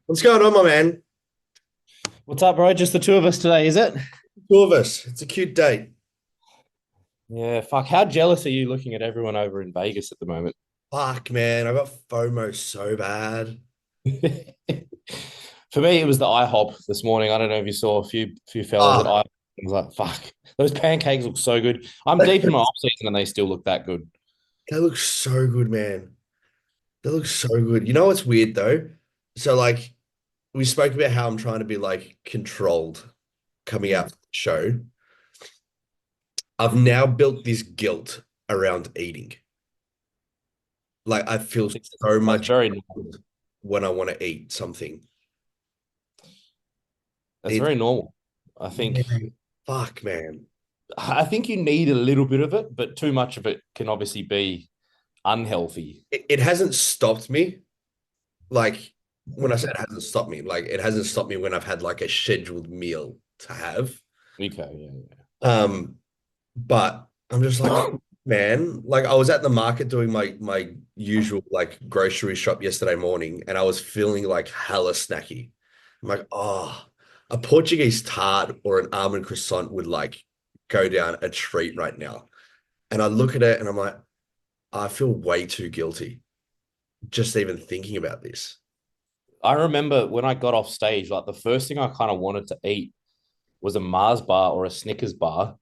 What's going on, my man? What's up, bro? Just the two of us today, is it? Two of us. It's a cute date. Yeah, fuck. How jealous are you looking at everyone over in Vegas at the moment? Fuck, man. I got FOMO so bad. For me, it was the IHOP this morning. I don't know if you saw a few fellas at Ah, IHOP. I was like, fuck, those pancakes look so good. I'm they deep in my off season and they still look that good. look so good, man. They look so good. You know what's weird though? So, like, we spoke about how I'm trying to be like controlled coming out Mm. of the show. I've now built this guilt around eating. Like, I feel so That's much very guilt when I want to eat something. that's It's very normal. I think man, fuck, man. I think you need a little bit of it, but too much of it can obviously be unhealthy. It hasn't stopped me. Like when I say it hasn't stopped me, like it hasn't stopped me when I've had like a scheduled meal to have. Okay, yeah. Um, but I'm just like, man, like I was at the market doing my usual like grocery shop yesterday morning, and I was feeling like hella snacky. I'm like, oh, a Portuguese tart or an almond croissant would like go down a treat right now. And I look at it and I'm like, I feel way too guilty just even thinking about this. I remember when I got off stage, like the first thing I kind of wanted to eat was a Mars bar or a Snickers bar.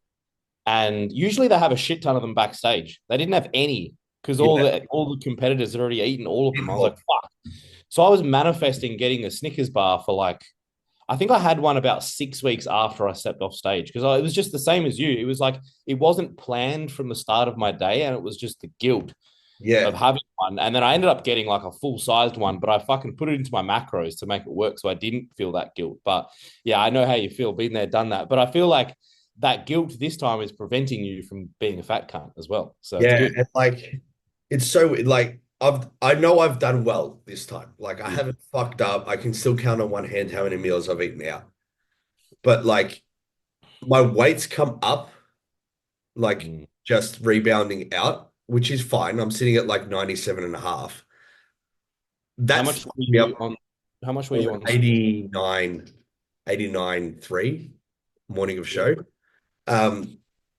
And usually they have a shit ton of them backstage. They didn't have any because all Yeah. the competitors had already eaten all of them. I was like, fuck. So I was manifesting getting a Snickers bar for like, I think I had one about 6 weeks after I stepped off stage because it was just the same as you. It was like it wasn't planned from the start of my day, and it was just the guilt of Yeah. having one. And then I ended up getting like a full sized one, but I fucking put it into my macros to make it work. So I didn't feel that guilt. But yeah, I know how you feel, been there, done that. But I feel like that guilt this time is preventing you from being a fat cunt as well. So it's Yeah, good. and like it's so like I know I've done well this time. Like I Mm. haven't fucked up. I can still count on one hand how many meals I've eaten out. But like my weight's come up, like Mm. just rebounding out, which is fine. I'm sitting at like 97 and a half. How That much fucked were me up you on? How much were on you on? 89, 89.3 morning of show. Um,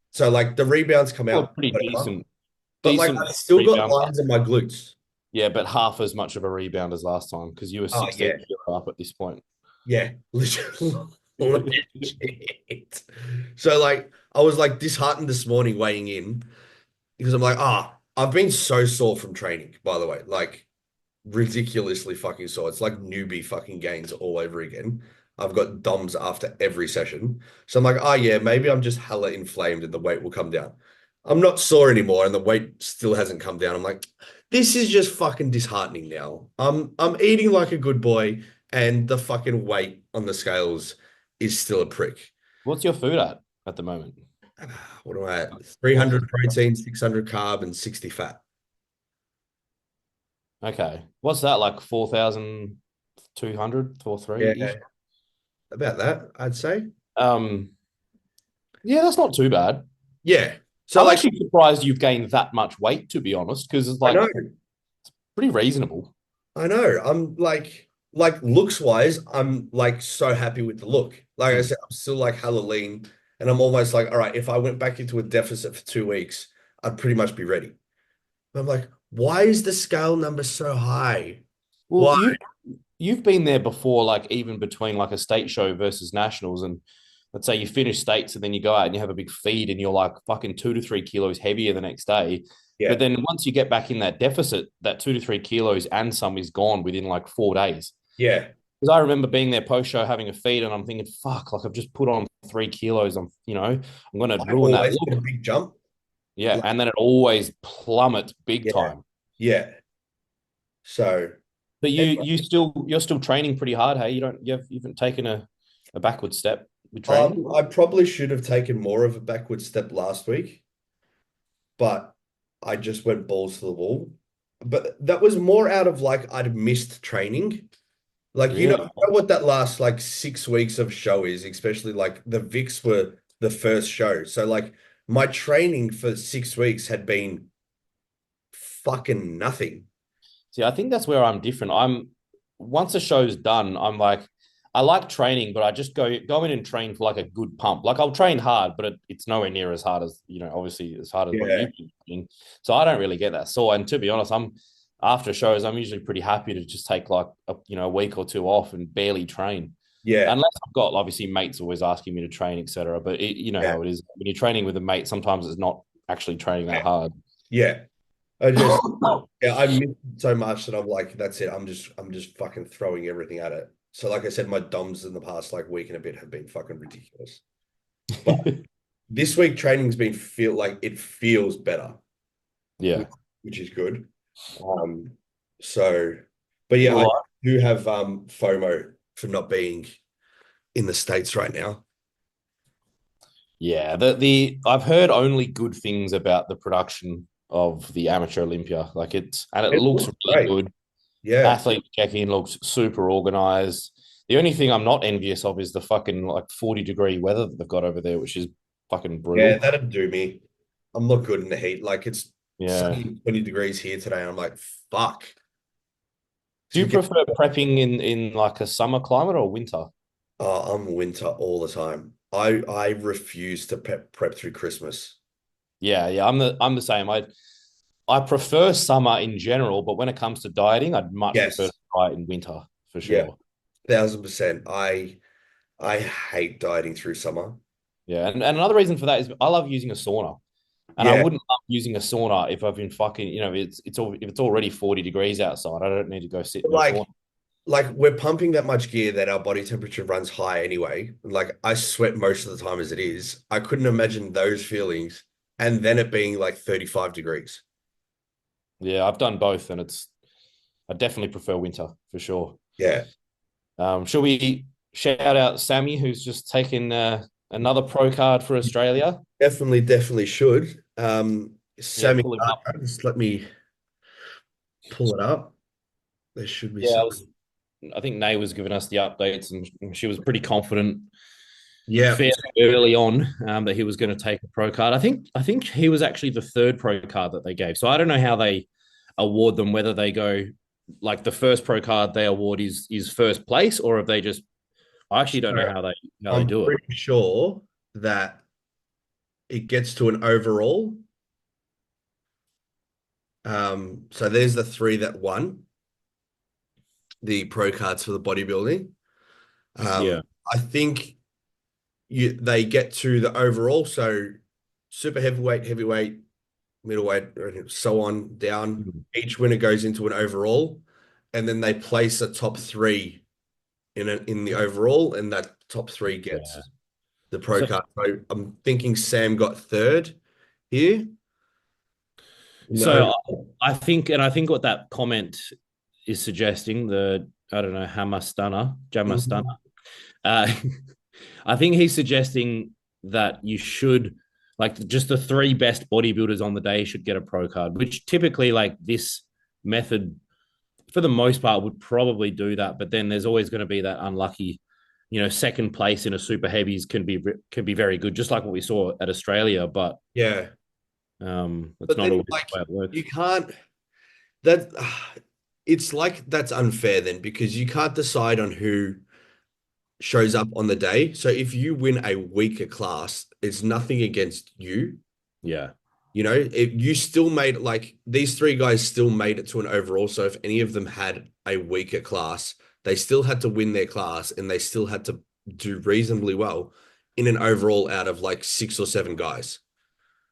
so like the rebounds come Oh, out, pretty whatever. But like decent I've still got rebound. lines in my glutes. Yeah, but half as much of a rebound as last time because you were Oh 16 yeah. kilo up at this point. Yeah, legit. So like I was like disheartened this morning weighing in because I'm like, I've been so sore from training, by the way. Like ridiculously fucking sore. It's like newbie fucking gains all over again. I've got DOMs after every session. So I'm like, oh yeah, maybe I'm just hella inflamed and the weight will come down. I'm not sore anymore and the weight still hasn't come down. I'm like, this is just fucking disheartening now. I'm eating like a good boy and the fucking weight on the scales is still a prick. What's your food at the moment? What am I at? 300 protein, 600 carb, and 60 fat. Okay. What's that like 4,200 for three Yeah, ish? about that, I'd say. Um, yeah, that's not too bad. Yeah. So I'm like actually surprised you've gained that much weight, to be honest, because it's I like know. pretty reasonable. I know. I'm like looks wise, I'm like so happy with the look. Like I Hmm. said, I'm still like hella lean, and I'm almost like, all right, if I went back into a deficit for 2 weeks, I'd pretty much be ready. But I'm like, why is the scale number so high? Well, Why? you've been there before, like even between like a state show versus nationals, and let's say you finish states and then you go out and you have a big feed and you're like fucking 2 to 3 kilos heavier the next day. But Yeah, then once you get back in that deficit, that 2 to 3 kilos and some is gone within like 4 days. yeah. Because I remember being there post show having a feed and I'm thinking, fuck, like I've just put on 3 kilos. I'm gonna I ruin that always get a look. big jump. Yeah. Like, And then it always plummets big yeah, time. yeah. So But anyway, you're still training pretty hard, hey? You haven't taken a backward step with training. I probably should have taken more of a backward step last week, but I just went balls to the wall. But that was more out of like I'd missed training. Like you Really? know what that last like 6 weeks of show is, especially like the Vicks were the first show. So like my training for 6 weeks had been fucking nothing. See, I think that's where I'm different. once a show's done, I'm like, I like training, but I just go in and train for like a good pump. Like I'll train hard, but it's nowhere near as hard as obviously as hard as what Yeah. you've been doing. So I don't really get that sore. And to be honest, I'm after shows, I'm usually pretty happy to just take like a week or two off and barely train. Yeah. Unless I've got obviously mates always asking me to train, etc. But you know Yeah. how it is when you're training with a mate. Sometimes it's not actually training that Yeah. hard. Yeah. I just yeah, I miss it so much that I'm like, that's it. I'm just fucking throwing everything at it. So like I said, my DOMs in the past like week and a bit have been fucking ridiculous. But this week training's been feel like it feels better, Yeah. which is good. Um, so but yeah, I Well, do have FOMO for not being in the States right now. yeah, the I've heard only good things about the production of the amateur Olympia. Like it It looks looks really great. good. Yeah. Athlete check-in looks super organized. The only thing I'm not envious of is the fucking like 40-degree weather that they've got over there, which is fucking Yeah, brutal. that'd do me. I'm not good in the heat. Like it's Yeah. sunny 20 degrees here today. And I'm like, fuck. Do So you we get, prefer prepping in like a summer climate or winter? oh, I'm winter all the time. I refuse to prep through Christmas. Yeah, yeah, I'm the same. I prefer summer in general, but when it comes to dieting, I'd much prefer to Yes. diet in winter for Yeah. sure. 1000%. I hate dieting through summer. Yeah, and another reason for that is I love using a sauna, and I Yeah. wouldn't love using a sauna if I've been fucking, if it's already 40 degrees outside. I don't need to go sit But in a sauna. like we're pumping that much gear that our body temperature runs high anyway. Like I sweat most of the time as it is. I couldn't imagine those feelings and then it being like 35 degrees. Yeah, I've done both, and I definitely prefer winter for sure. Yeah. Shall we shout out Sammy, who's just taken another pro card for Australia? Definitely should. Yeah, Sammy, pull him up. just let me pull it up. There should be Yeah, some. I think Nay was giving us the updates, and she was pretty confident Yeah. fairly early on that he was going to take a pro card. I think he was actually the third pro card that they gave. So I don't know how they award them, whether they go like the first pro card they award is first place, or if they just I actually don't So know how they I'm do it. pretty sure that it gets to an overall. So there's the three that won the pro cards for the bodybuilding. Yeah. I think they get to the overall. So super heavyweight, heavyweight, middleweight, and so on down. Each winner goes into an overall, and then they place a top three in the overall, and that top three Yeah. gets the pro So card. So I'm thinking Sam got third here in the so overall. I think what that comment is suggesting, the I don't know, Jammer Stunner. Mhm. Uh, I think he's suggesting that you should like just the three best bodybuilders on the day should get a pro card, which typically like this method for the most part would probably do that. But then there's always going to be that unlucky, second place in a super heavies can be very good, just like what we saw at Australia. But Yeah, that's but not then always like the way it works. you can't that it's like that's unfair then because you can't decide on who shows up on the day. So if you win a weaker class, it's nothing against you. Yeah, You know, if you still made like these three guys still made it to an overall. So if any of them had a weaker class, they still had to win their class and they still had to do reasonably well in an overall out of like six or seven guys.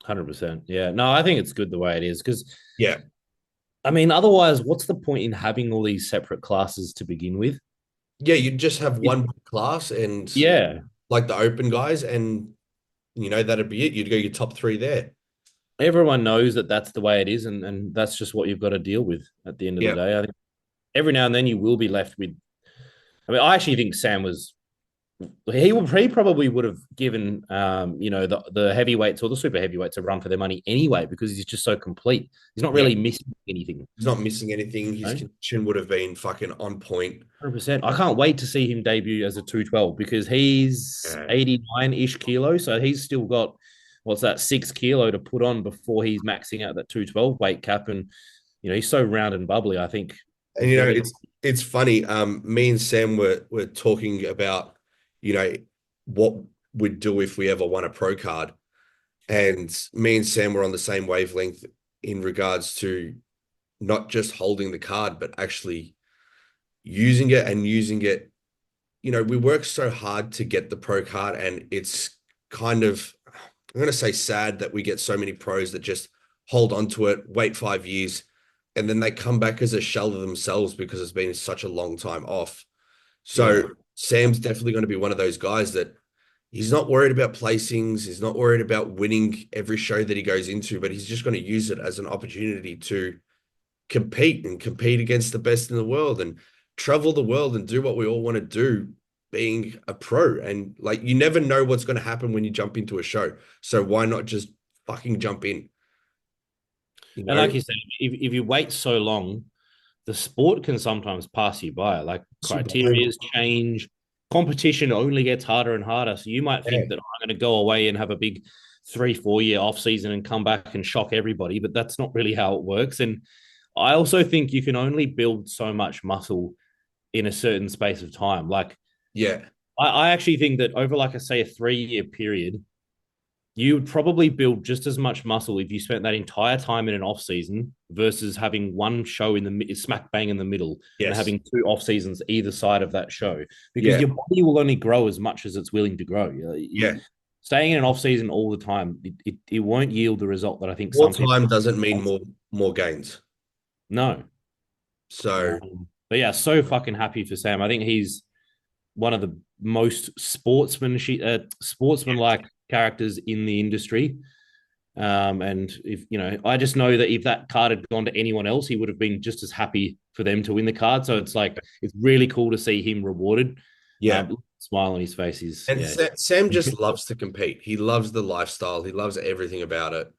100%. Yeah, no, I think it's good the way it is because Yeah. I mean, otherwise, what's the point in having all these separate classes to begin with? Yeah, you just have It, one class and yeah, like the open guys, and that'd be it. You'd go your top three there. everyone knows that that's the way it is, and that's just what you've got to deal with at the end of the Yeah. day. I think every now and then you will be left with. I mean, I actually think Sam was. He probably would have given the heavyweights or the super heavyweights a run for their money anyway because he's just so complete. He's not Yeah. really missing anything. He's not missing anything. You His know? condition would have been fucking on point. 100%. I can't wait to see him debut as a 212 because he's Yeah. 89-ish kilo. So he's still got, what's that, 6 kilo to put on before he's maxing out that 212 weight cap. And, he's so round and bubbly. I think And it's funny. Me and Sam were talking about, you know, what we'd do if we ever won a pro card. And me and Sam were on the same wavelength in regards to not just holding the card, but actually using it and using it. We work so hard to get the pro card, and it's kind of, I'm going to say sad that we get so many pros that just hold on to it, wait 5 years, and then they come back as a shell of themselves because it's been such a long time off. So Yeah. Sam's definitely going to be one of those guys that he's not worried about placings. He's not worried about winning every show that he goes into, but he's just going to use it as an opportunity to compete against the best in the world and travel the world and do what we all want to do being a pro. And like, you never know what's going to happen when you jump into a show. So why not just fucking jump in? You And know, like you said, if you wait so long, the sport can sometimes pass you by. Like Sublime. criterias change, competition only gets harder and harder. So you might Yeah. think that I'm going to go away and have a big 3 4 year off season and come back and shock everybody, but that's not really how it works. And I also think you can only build so much muscle in a certain space of time. Like Yeah. I actually think that over, like I say, a 3 year period, you would probably build just as much muscle if you spent that entire time in an off season versus having one show in the smack bang in the middle and Yes. having two off seasons either side of that show, because Yeah. your body will only grow as much as it's willing to grow. Yeah. Staying in an off season all the time, it won't yield the result that I think More some people. time doesn't mean more gains. No. So But yeah, so fucking happy for Sam. I think he's one of the most sportsman-like characters in the industry. And if I just know that if that card had gone to anyone else, he would have been just as happy for them to win the card. So it's really cool to see him rewarded. yeah. Smile on his face is And yeah, Sam just loves to compete. He loves the lifestyle. He loves everything about it.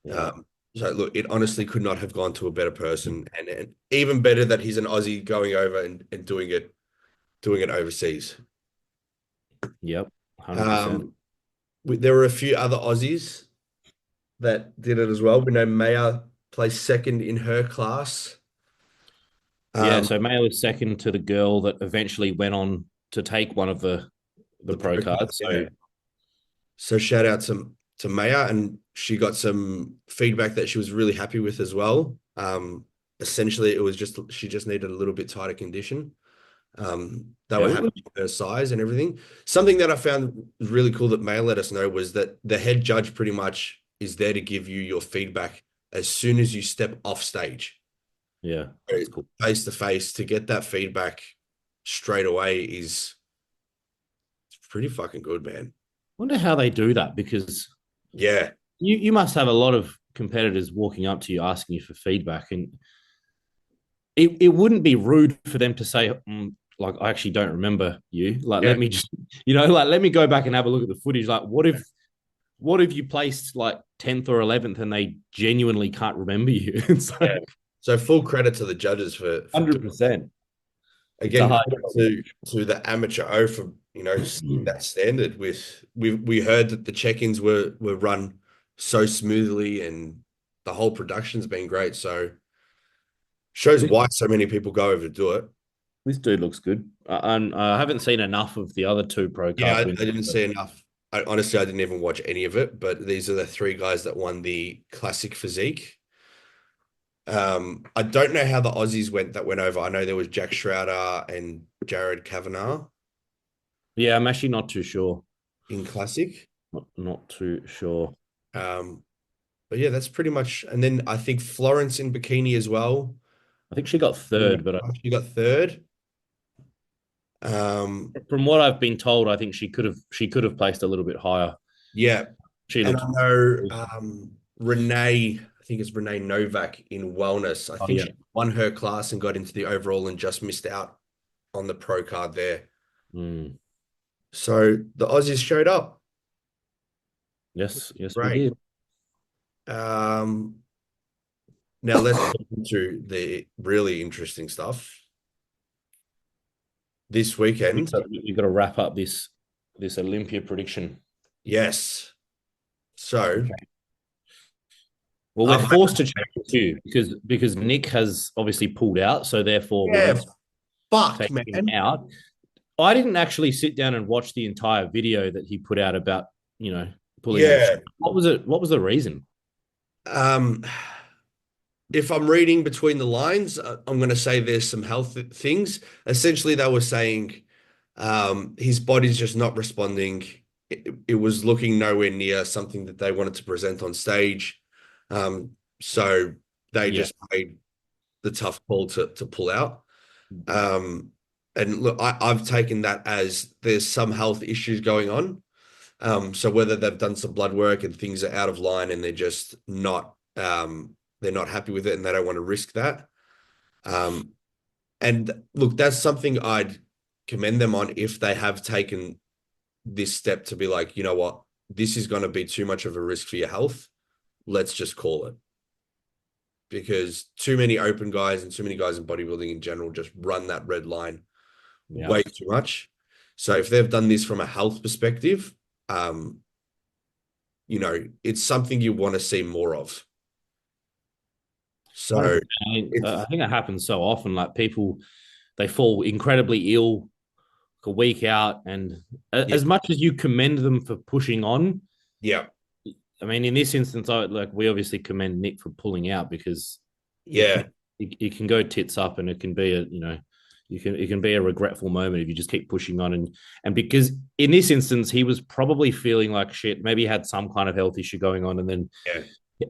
yeah, So look, it honestly could not have gone to a better person, and even better that he's an Aussie going over and doing it overseas. yep, 100%. Um, there were a few other Aussies that did it as well. We know Maya placed second in her class. Yeah, Um, so Mayo was second to the girl that eventually went on to take one of the the pro pro card, cards. yeah. So So shout out to Maya, and she got some feedback that she was really happy with as well. Essentially, it was just she just needed a little bit tighter condition. They yeah, were happy with her size and everything. Something that I found really cool that Maya let us know was that the head judge pretty much is there to give you your feedback as soon as you step off stage, yeah, that's cool. face to face. To get that feedback straight away is pretty fucking good, man. Wonder how they do that, because Yeah, you must have a lot of competitors walking up to you asking you for feedback, and it wouldn't be rude for them to say, like, I actually don't remember you. Like, yeah, let me just, like, let me go back and have a look at the footage. Like, what if you placed like 10th or 11th and they genuinely can't remember you? It's yeah. like So full credit to the judges for doing. 100%. It's a Again, hard credit job. to the amateur O for setting that standard. With we heard that the check-ins were run so smoothly, and the whole production's been great. So shows This, why so many people go over to do it. this dude looks good. And I haven't seen enough of the other two pro Yeah, card I winners. didn't see enough. Honestly, I didn't even watch any of it. But these are the three guys that won the classic physique. I don't know how the Aussies went over. I know there was Jack Schrouder and Jared Kavanagh Yeah, I'm actually not too sure. in classic. Not too sure. Um, But yeah, that's pretty much. And then I think Florence in bikini as well. I think she got third, but She got third. Um, from what I've been told, I think she could have placed a little bit higher. yeah, She and looked. I know Renee. I think it's Renee Novak in wellness. I Oh think yeah. she won her class and got into the overall and just missed out on the pro card there. Mm. So the Aussies showed up. Yes, yes, we Great. did. Um, Now let's get into the really interesting stuff. This We weekend, got, we got to wrap up this Olympia prediction. yes. So Okay. Well, we're I forced to change it too because Nick has obviously pulled out, so therefore we're yeah, going to fuck, take him man. out. I didn't actually sit down and watch the entire video that he put out about pulling out. Yeah. What was it? What was the reason? Um, if I'm reading between the lines, I'm going to say there's some health things. Essentially, they were saying his body's just not responding. It was looking nowhere near something that they wanted to present on stage. So they Yeah, just made the tough call to pull out. Um, and look, I've taken that as there's some health issues going on. So whether they've done some blood work and things are out of line and they're not happy with it and they don't want to risk that. Um, and look, that's something I'd commend them on if they have taken this step to be like, you know what, this is going to be too much of a risk for your health. Let's just call it. Because too many open guys and too many guys in bodybuilding in general just run that red line yeah. way too much. So if they've done this from a health perspective, um, it's something you want to see more of. So 100%. I mean, I it's think it happens so often. Like people, they fall incredibly ill a week out, and yeah, as much as you commend them for pushing on, yeah, I mean, in this instance, we obviously commend Nick for pulling out because it yeah, can it can go tits up, and it can be it can be a regretful moment if you just keep pushing on, and because in this instance he was probably feeling like shit, maybe he had some kind of health issue going on, and then yeah,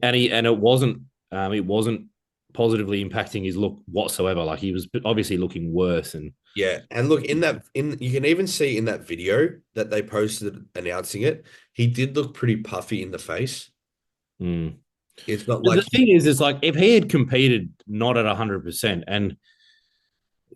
and it wasn't positively impacting his look whatsoever. Like he was obviously looking worse, and yeah. And look, in you can even see in that video that they posted announcing it, he did look pretty puffy in the face. mm. It's not The like thing is like if he had competed not at 100%, and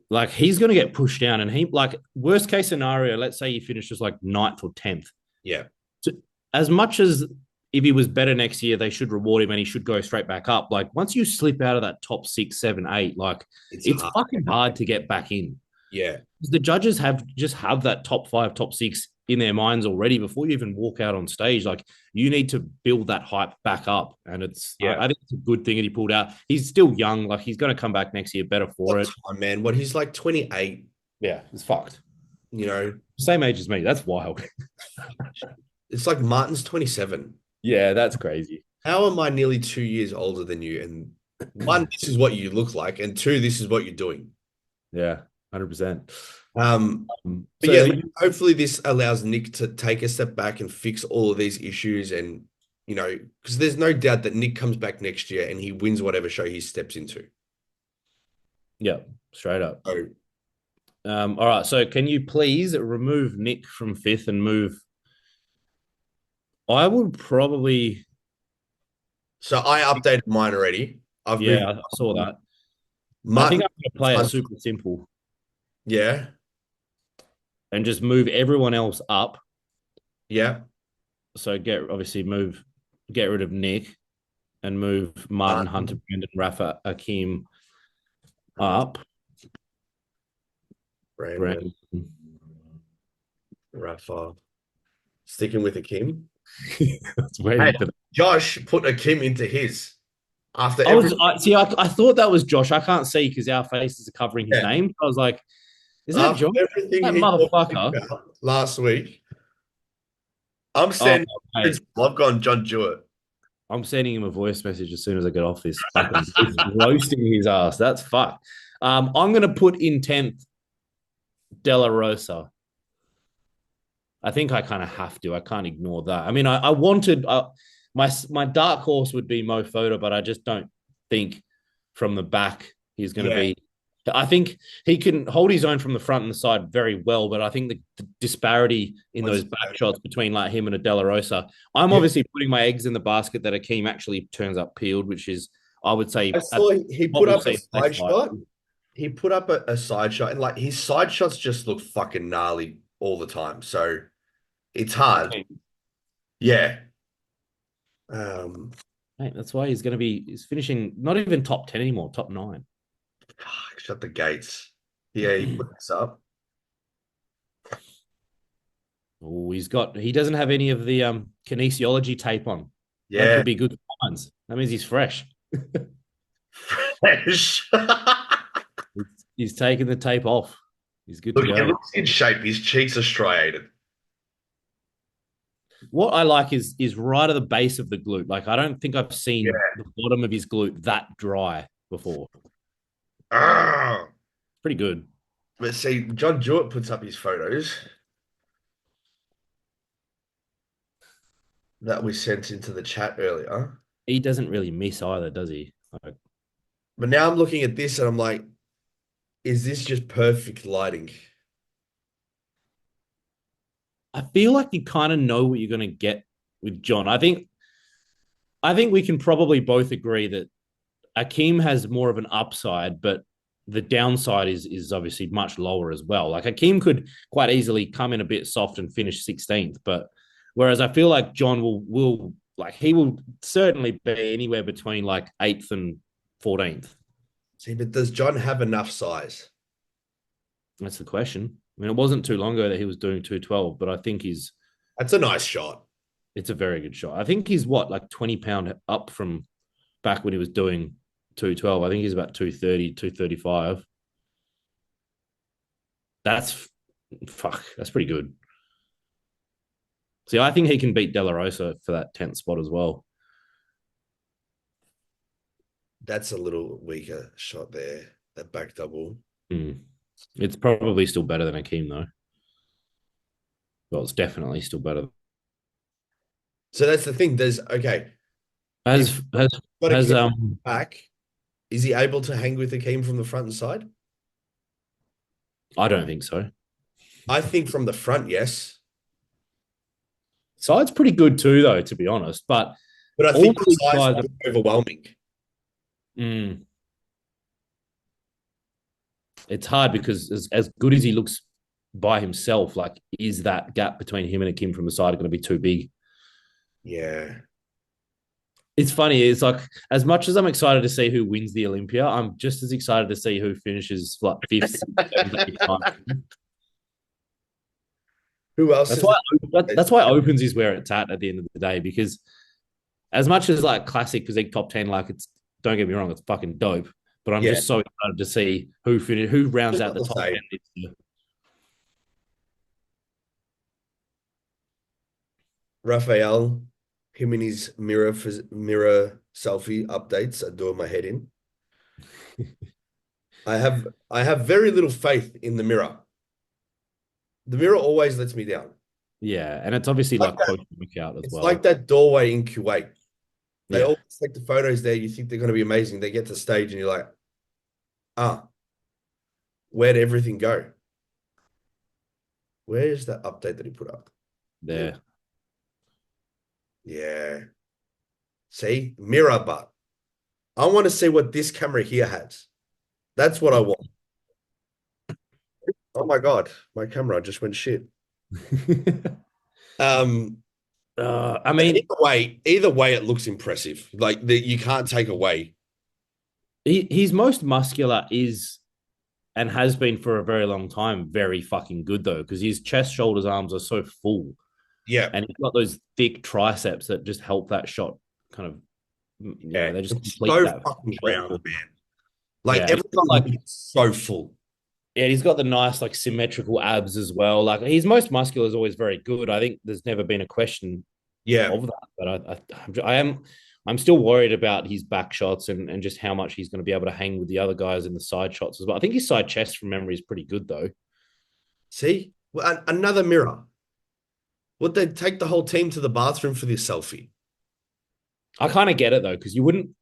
like he's going to get pushed down, and he like worst case scenario, let's say he finishes like ninth or 10th. yeah, So, as much as if he was better next year, they should reward him and he should go straight back up. Like once you slip out of that top 6, 7, 8, like it's it's hard. fucking hard to get back in. Yeah, The judges have that top 5, top 6 in their minds already before you even walk out on stage. Like you need to build that hype back up, and yeah. I think it's a good thing that he pulled out. He's still young, like he's going to come back next year better for What it. time, man? What he's like 28, Yeah, it's fucked. you know. Same age as me. That's wild. It's like Martin's 27. Yeah, that's crazy. How am I nearly 2 years older than you? And one, this is what you look like, and two, this is what you're doing. Yeah, 100%. Um, but So yeah, look, hopefully this allows Nick to take a step back and fix all of these issues, and because there's no doubt that Nick comes back next year and he wins whatever show he steps into. yeah, straight up. So, All right. So can you please remove Nick from fifth and move? I would probably, so I updated mine already. I've moved yeah, I saw that. I think Martin. I'm going to play it super simple Yeah, and just move everyone else up. yeah. So get rid of Nick and move Martin Hunter, Martin, Brendan, Rafa, Akeem uh, up. Brandon, Brandon. Rafa. Sticking with Akim. That's waiting Hey, for that. Josh put Akim into his after I every was I thought that was Josh. I can't see because our faces are covering his yeah, name. I was like, is that after Josh? everything That he talked motherfucker. about last week. I'm Oh, standing. mate. I've gone John Jewett. I'm sending him a voice message as soon as I get off this. Fucking it's roasting his ass. That's fucked. I'm gonna put in 10th Della Rosa. I think I kind of have to. I can't ignore that. I mean, I wanted my dark horse would be Mo Fota, but I just don't think from the back he's going to Yeah, be. I think he can hold his own from the front and the side very well, but I think the disparity in those back shots between like him and a Della Rosa, I'm yeah. obviously putting my eggs in the basket that Akeem actually turns up peeled, which is I would I say saw he what put we'll up a see next side fight. shot. He put up a side shot, and like his side shots just look fucking gnarly all the time. So it's hard. Yeah. Um, Mate, that's why he's finishing not even top 10 anymore, top 9. shut the gates. Yeah, he put this up. Oh, he doesn't have any of the kinesiology tape on. That Yeah, could be good signs. That means he's fresh. Fresh. He's taking the tape off. He's good to Look, he go. looks in shape. His cheeks are striated. What I like is right at the base of the glute. Like I don't think I've seen Yeah. the bottom of his glute that dry before. Ah. Pretty good. But see, John Jewett puts up his photos that we sent into the chat earlier. He doesn't really miss either, does he? Like, But now I'm looking at this and I'm like, is this just perfect lighting? I feel like you kind of know what you're going to get with John. I think we can probably both agree that Akeem has more of an upside, but the downside is obviously much lower as well. Like Akeem could quite easily come in a bit soft and finish 16th, but whereas I feel like John will like he will certainly be anywhere between like 8th and 14th. See, but does John have enough size? That's the question. I mean, it wasn't too long ago that he was doing 212, but I think That's a nice shot. it's a very good shot. I think he's what, like 20 pound up from back when he was doing 212. I think he's about 230, 235. That's fuck. That's pretty good. See, I think he can beat De La Rosa for that 10th spot as well. That's a little weaker shot there. That back double. Mm. It's probably still better than Akeem, though. Well, it's definitely still better. So that's the thing. There's okay. If Has has got a has Keem back, is he able to hang with Akeem from the front and side? I don't think so. I think from the front, yes. Side's pretty good too, though, to be honest. But But I all think the these size guys, is overwhelming. mm, it's hard because as good as he looks by himself, like is that gap between him and Akeem from the side going to be too big? Yeah. It's funny. It's like as much as I'm excited to see who wins the Olympia, I'm just as excited to see who finishes like fifth, seventh, eighth, ninth. Who else That's is why it? that's why opens is where it's at the end of the day. Because as much as like classic physique top 10, like it's don't get me wrong, it's fucking dope. But I'm Yeah. just so excited to see who rounds Just out not the the top same. 10 this year. Raphael, him and his mirror selfie updates are doing my head in. I have very little faith in the mirror. The mirror always lets me down. Yeah, and it's obviously Like like that, post workout as it's like well. that doorway in Kuwait. They Yeah, always take the photos there. You think they're going to be amazing. They get to stage and you're like, ah, where'd everything go? Where is that update that he put up? There. there. Yeah. See, mirror, but I want to see what this camera here has. That's what I want. Oh my God, my camera just went shit. Um, I mean, either way, it looks impressive. Like you can't take away. his most muscular is and has been for a very long time very fucking good though because his chest, shoulders, arms are so full, Yeah, and he's got those thick triceps that just help that shot kind of yeah. they just It's complete so that fucking shot. round, man. Like Yeah, he's got everything like is so full. yeah, he's got the nice like symmetrical abs as well. Like his most muscular is always very good. I think there's never been a question Yeah. of that. But I'm still worried about his back shots and just how much he's going to be able to hang with the other guys in the side shots as well. I think his side chest from memory is pretty good though. See, well, another mirror. Would they take the whole team to the bathroom for this selfie? I kind of get it though because you wouldn't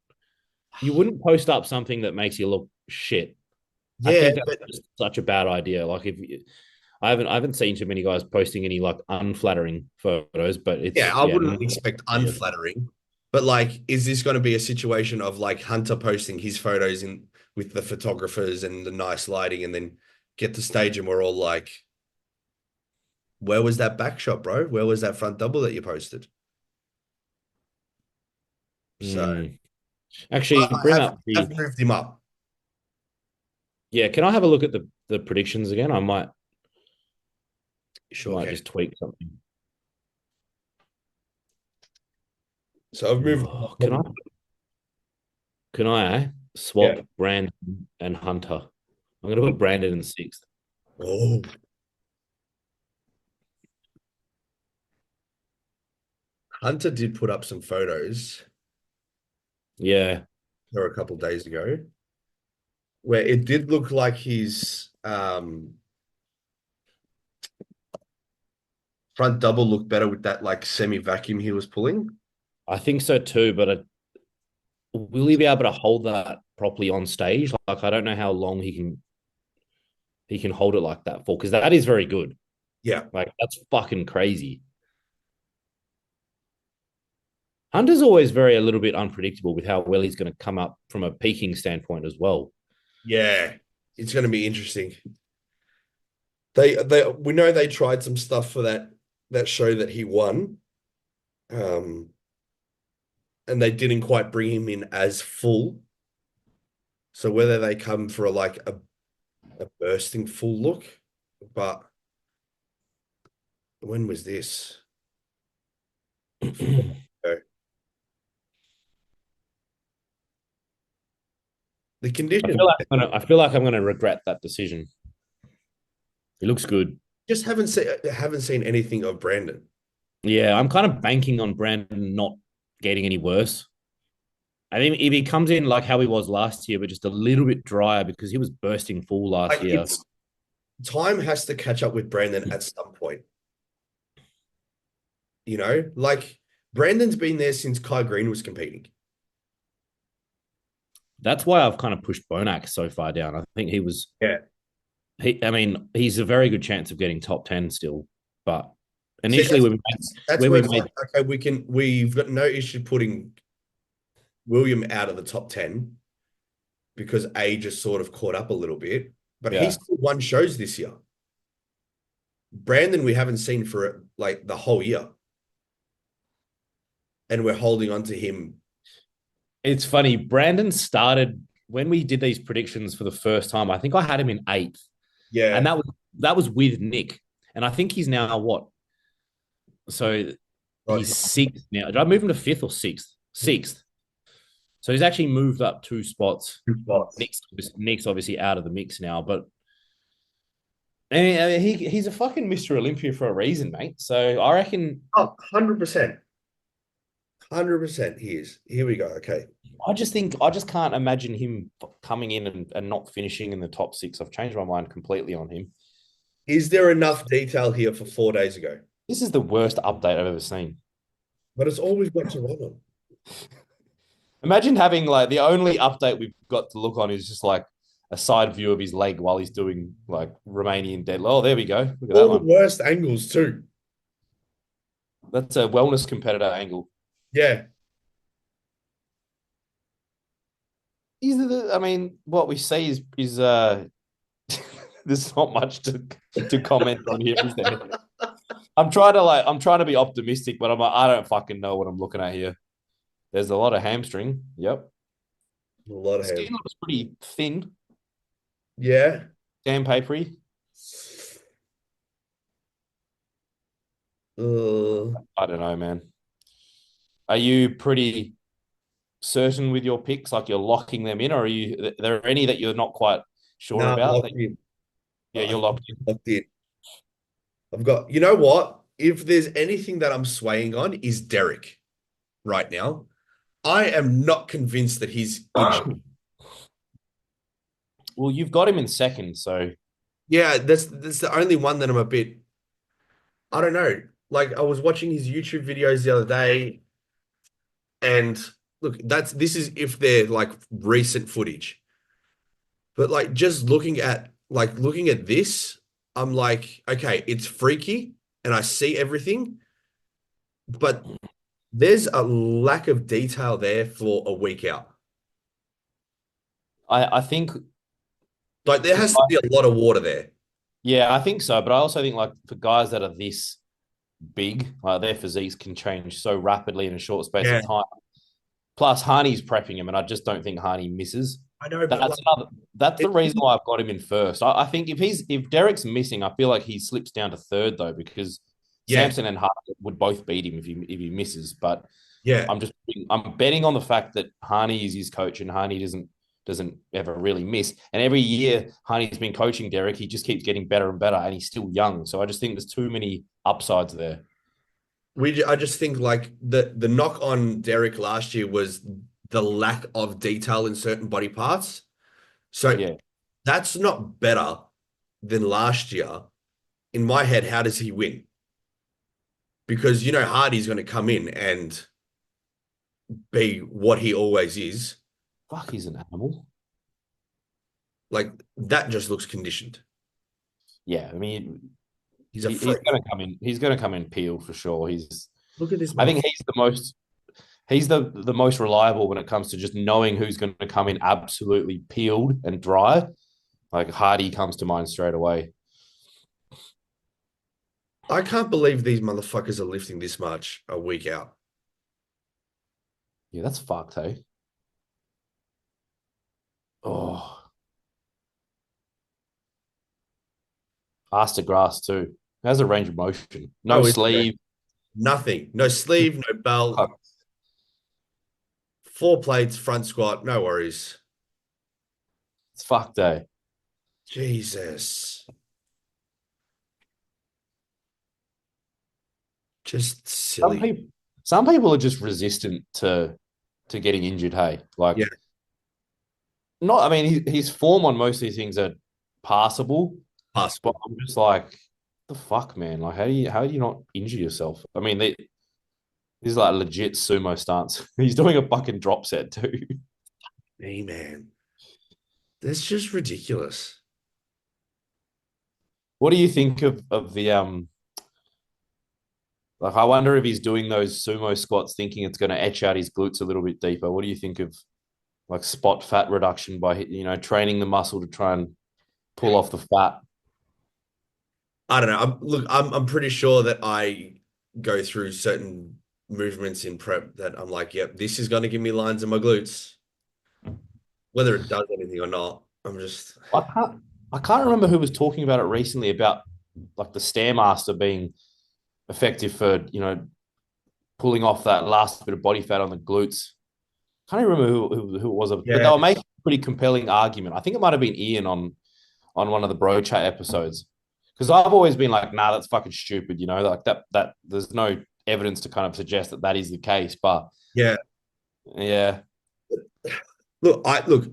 post up something that makes you look shit. I Yeah, think that's but just such a bad idea. Like if you, I haven't seen too many guys posting any like unflattering photos, but yeah, it's I yeah. wouldn't expect unflattering. But like, is this going to be a situation of like Hunter posting his photos in with the photographers and the nice lighting, and then get to stage and we're all like, "Where was that back shot, bro? Where was that front double that you posted?" So Mm. Actually, I bring have up the have moved him up. yeah. Can I have a look at the predictions again? I might Sure might can. just tweak something. So I've moved him Oh, can I? up. Can I Yeah. swap Brandon and Hunter? I'm going to put Brandon in sixth. Oh, Hunter did put up some photos Yeah, a couple of days ago where it did look like his front double looked better with that like semi vacuum he was pulling. I think so too. But will he be able to hold that properly on stage? Like, I don't know how long he can hold it like that for because that is very good. Yeah. Like, that's fucking crazy. Hunter's always very a little bit unpredictable with how well he's going to come up from a peaking standpoint as well. Yeah. It's going to be interesting. We know they tried some stuff for that show that he won. Um, and they didn't quite bring him in as full. So whether they come for a bursting full look, but when was this? I So the conditions I feel like I'm gonna regret that decision. He looks good. just haven't seen anything of Brandon. Yeah, I'm kind of banking on Brandon not getting any worse. I think if he comes in like how he was last year, but just a little bit drier because he was bursting full last Like year. it's time has to catch up with Brandon at some point. Like Brandon's been there since Kai Green was competing. That's why I've kind of pushed Bonac so far down. I think he was Yeah. I mean, he's a very good chance of getting top 10 still. But See, initially that's when where we it's like, made okay, we've got no issue putting William out of the top 10 because age has sort of caught up a little bit, but he's yeah. still won shows this year. Brandon, we haven't seen for like the whole year, and we're holding on to him. It's funny. Brandon started when we did these predictions for the first time. I think I had him in eighth. And Yeah, that was with Nick. And I think he's now what? So right. he's sixth now. Did I move him to fifth or sixth? Sixth. So he's actually moved up two spots. Two spots. Nick's obviously out of the mix now, but he's a fucking Mr. Olympia for a reason, mate. So I reckon Oh, 100%. 100% he is. Here we go. Okay. I just can't imagine him coming in and not finishing in the top six. I've changed my mind completely on him. Is there enough detail here for 4 days ago? This is the worst update I've ever seen. But it's all we've got to run on. Imagine having like the only update we've got to look on is just like a side view of his leg while he's doing like Romanian deadlift. Oh, there we go. Look at that All the one. worst angles too. That's a wellness competitor angle. Yeah. I mean, what we see is there's not much to comment on here, is there? I'm trying to be optimistic, but I don't fucking know what I'm looking at here. There's a lot of hamstring. Yep. A lot of Skin hands. looks pretty thin, Yeah. sandpapery. Uh, I don't know, man. Are you pretty certain with your picks? Like you're locking them in, or are there any that you're not quite sure nah, about? locked in. Yeah, you're locked in. Locked in. I've got, you know what? If there's anything that I'm swaying on is Derek right now. I am not convinced that he's in. Well, you've got him in second, so Yeah, that's the only one that I'm a bit, I don't know. Like I was watching his YouTube videos the other day, and look, this is if they're like recent footage. But like just looking at this, I'm like, okay, it's freaky and I see everything, but there's a lack of detail there for a week out. I think Like there for has to be a lot of water there. yeah, I think so. But I also think like for guys that are this big, like their physiques can change so rapidly in a short space Yeah, of time. Plus, Harney's prepping him, and I just don't think Harney misses. I know, but like That's the it, reason why I've got him in first. I think if Derek's missing, I feel like he slips down to third though, because yeah, Samson and Hart would both beat him if he misses. But Yeah, I'm betting on the fact that Harney is his coach and Harney doesn't ever really miss. And every year Harney's been coaching Derek, he just keeps getting better and better, and he's still young. So I just think there's too many upsides there. I just think like the knock on Derek last year was the lack of detail in certain body parts. So Yeah, that's not better than last year. In my head, how does he win? Because you know Hardy's going to come in and be what he always is. fuck, he's an animal. Like that just looks conditioned. Yeah, I mean, He's a he's freak. going to come in. He's going to come in peeled for sure. Look at this I think motherfucker. he's the most reliable when it comes to just knowing who's going to come in absolutely peeled and dry. Like Hardy comes to mind straight away. I can't believe these motherfuckers are lifting this much a week out. Yeah, that's fucked, hey. Oh, ass to grass too. Has a range of motion. No Oh, is there? sleeve. Nothing. No sleeve, no belt, four plates, front squat, no worries. It's fucked, eh? Jesus. Just Some silly. people, some people are just resistant to getting injured. Hey, like Yeah, not. I mean, his form on most of these things are passable, but possible. I'm just like, the fuck, man. Like, how do you not injure yourself? I mean, this is like legit sumo stance. He's doing a fucking drop set too. Hey, man. That's just ridiculous. What do you think of the Like, I wonder if he's doing those sumo squats thinking it's going to etch out his glutes a little bit deeper. What do you think of like spot fat reduction by training the muscle to try and pull off the fat? I don't know. I'm pretty sure that I go through certain movements in prep that I'm like, yep, this is going to give me lines in my glutes. Whether it does anything or not, I'm just, I can't remember who was talking about it recently about like the stairmaster being effective for pulling off that last bit of body fat on the glutes. Can't even remember who it was, but they yeah, were making a pretty compelling argument. I think it might have been Ian on one of the bro chat episodes. Because I've always been like, nah, that's fucking stupid, like that there's no evidence to kind of suggest that that is the case. But yeah. yeah,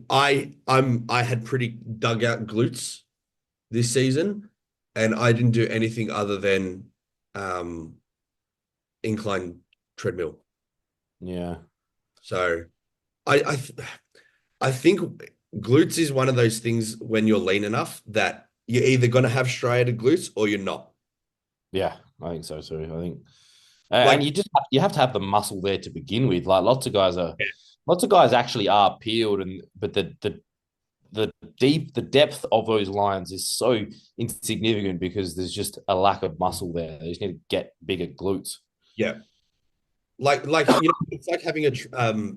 I had pretty dug out glutes this season, and I didn't do anything other than um incline treadmill. yeah, So I I think glutes is one of those things when you're lean enough that you're either gonna have striated glutes or you're not. yeah, I think so too. I think, Like, and you have to have the muscle there to begin with. Like lots of guys actually are peeled, but the depth of those lines is so insignificant because there's just a lack of muscle there. They just need to get bigger glutes. yeah, it's like having a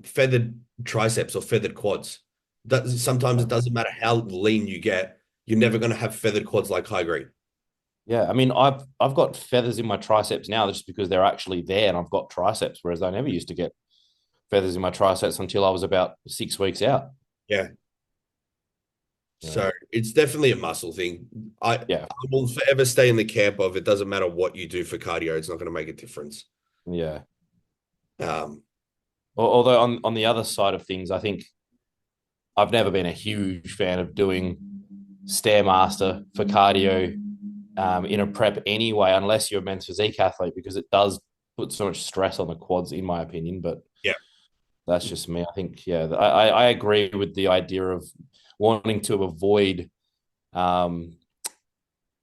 feathered triceps or feathered quads. That sometimes it doesn't matter how lean you get, you're never gonna have feathered quads like high grade. Yeah, I mean, I've got feathers in my triceps now just because they're actually there, and I've got triceps, whereas I never used to get feathers in my triceps until I was about 6 weeks out. Yeah. Yeah, So it's definitely a muscle thing. yeah, I will forever stay in the camp of it doesn't matter what you do for cardio, it's not going to make a difference. yeah. Um, Although on the other side of things, I think I've never been a huge fan of doing stairmaster for cardio in a prep anyway, unless you're a men's physique athlete, because it does put so much stress on the quads, in my opinion. But yeah, that's just me. I think, yeah, I agree with the idea of wanting to avoid um,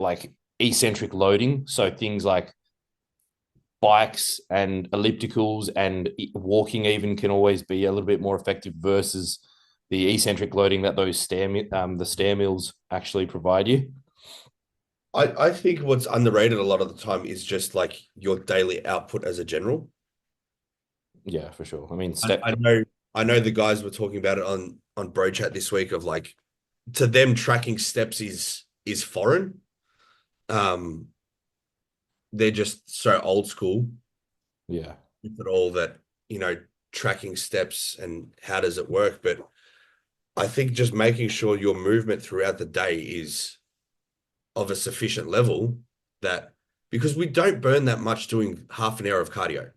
like eccentric loading. So things like bikes and ellipticals and walking even can always be a little bit more effective versus the eccentric loading that the stair mills actually provide you. I think what's underrated a lot of the time is just like your daily output as a general. Yeah, for sure. I mean, I know the guys were talking about it on Bro Chat this week of like to them tracking steps is foreign. They're just so old school, yeah, if at all, that you know, tracking steps and how does it work. But I think just making sure your movement throughout the day is of a sufficient level that because we don't burn that much doing half an hour of cardio.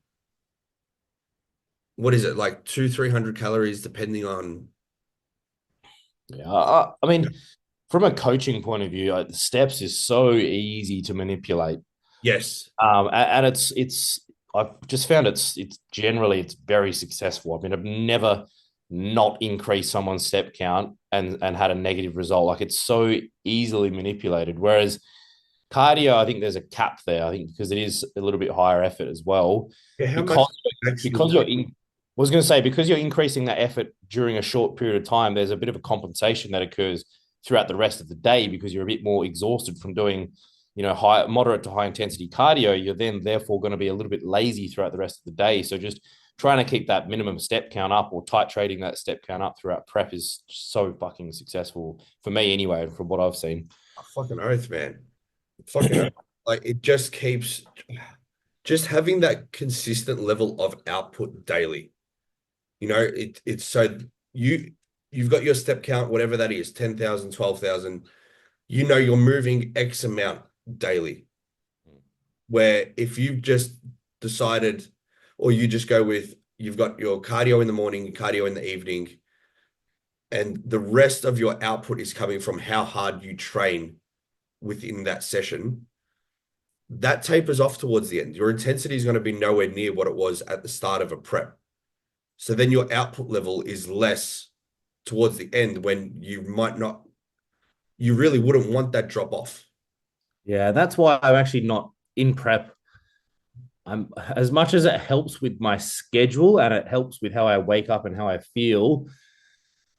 What is it like 300 calories depending on Yeah, I mean, from a coaching point of view, the steps is so easy to manipulate. yes. And it's I've just found it's generally it's very successful. I mean, I've never not increased someone's step count and had a negative result. Like it's so easily manipulated. Whereas cardio, I think there's a cap there. I think because it is a little bit higher effort as well. Yeah, how much Because actually because you're in, I was going to say because you're increasing that effort during a short period of time, there's a bit of a compensation that occurs throughout the rest of the day because you're a bit more exhausted from doing, high, moderate to high intensity cardio. You're then therefore going to be a little bit lazy throughout the rest of the day. So just trying to keep that minimum step count up or titrating that step count up throughout prep is so fucking successful for me anyway, from what I've seen. a fucking oath, man. Fucking oath. Like it just keeps just having that consistent level of output daily. It's so you you've got your step count, whatever that is, 10,000, 12,000. You're moving X amount daily. Where if you've just decided, or you just go with you've got your cardio in the morning, cardio in the evening, and the rest of your output is coming from how hard you train within that session, that tapers off towards the end. Your intensity is going to be nowhere near what it was at the start of a prep. So then your output level is less towards the end when you really wouldn't want that drop off. Yeah, that's why I'm actually not in prep. I'm as much as it helps with my schedule and it helps with how I wake up and how I feel.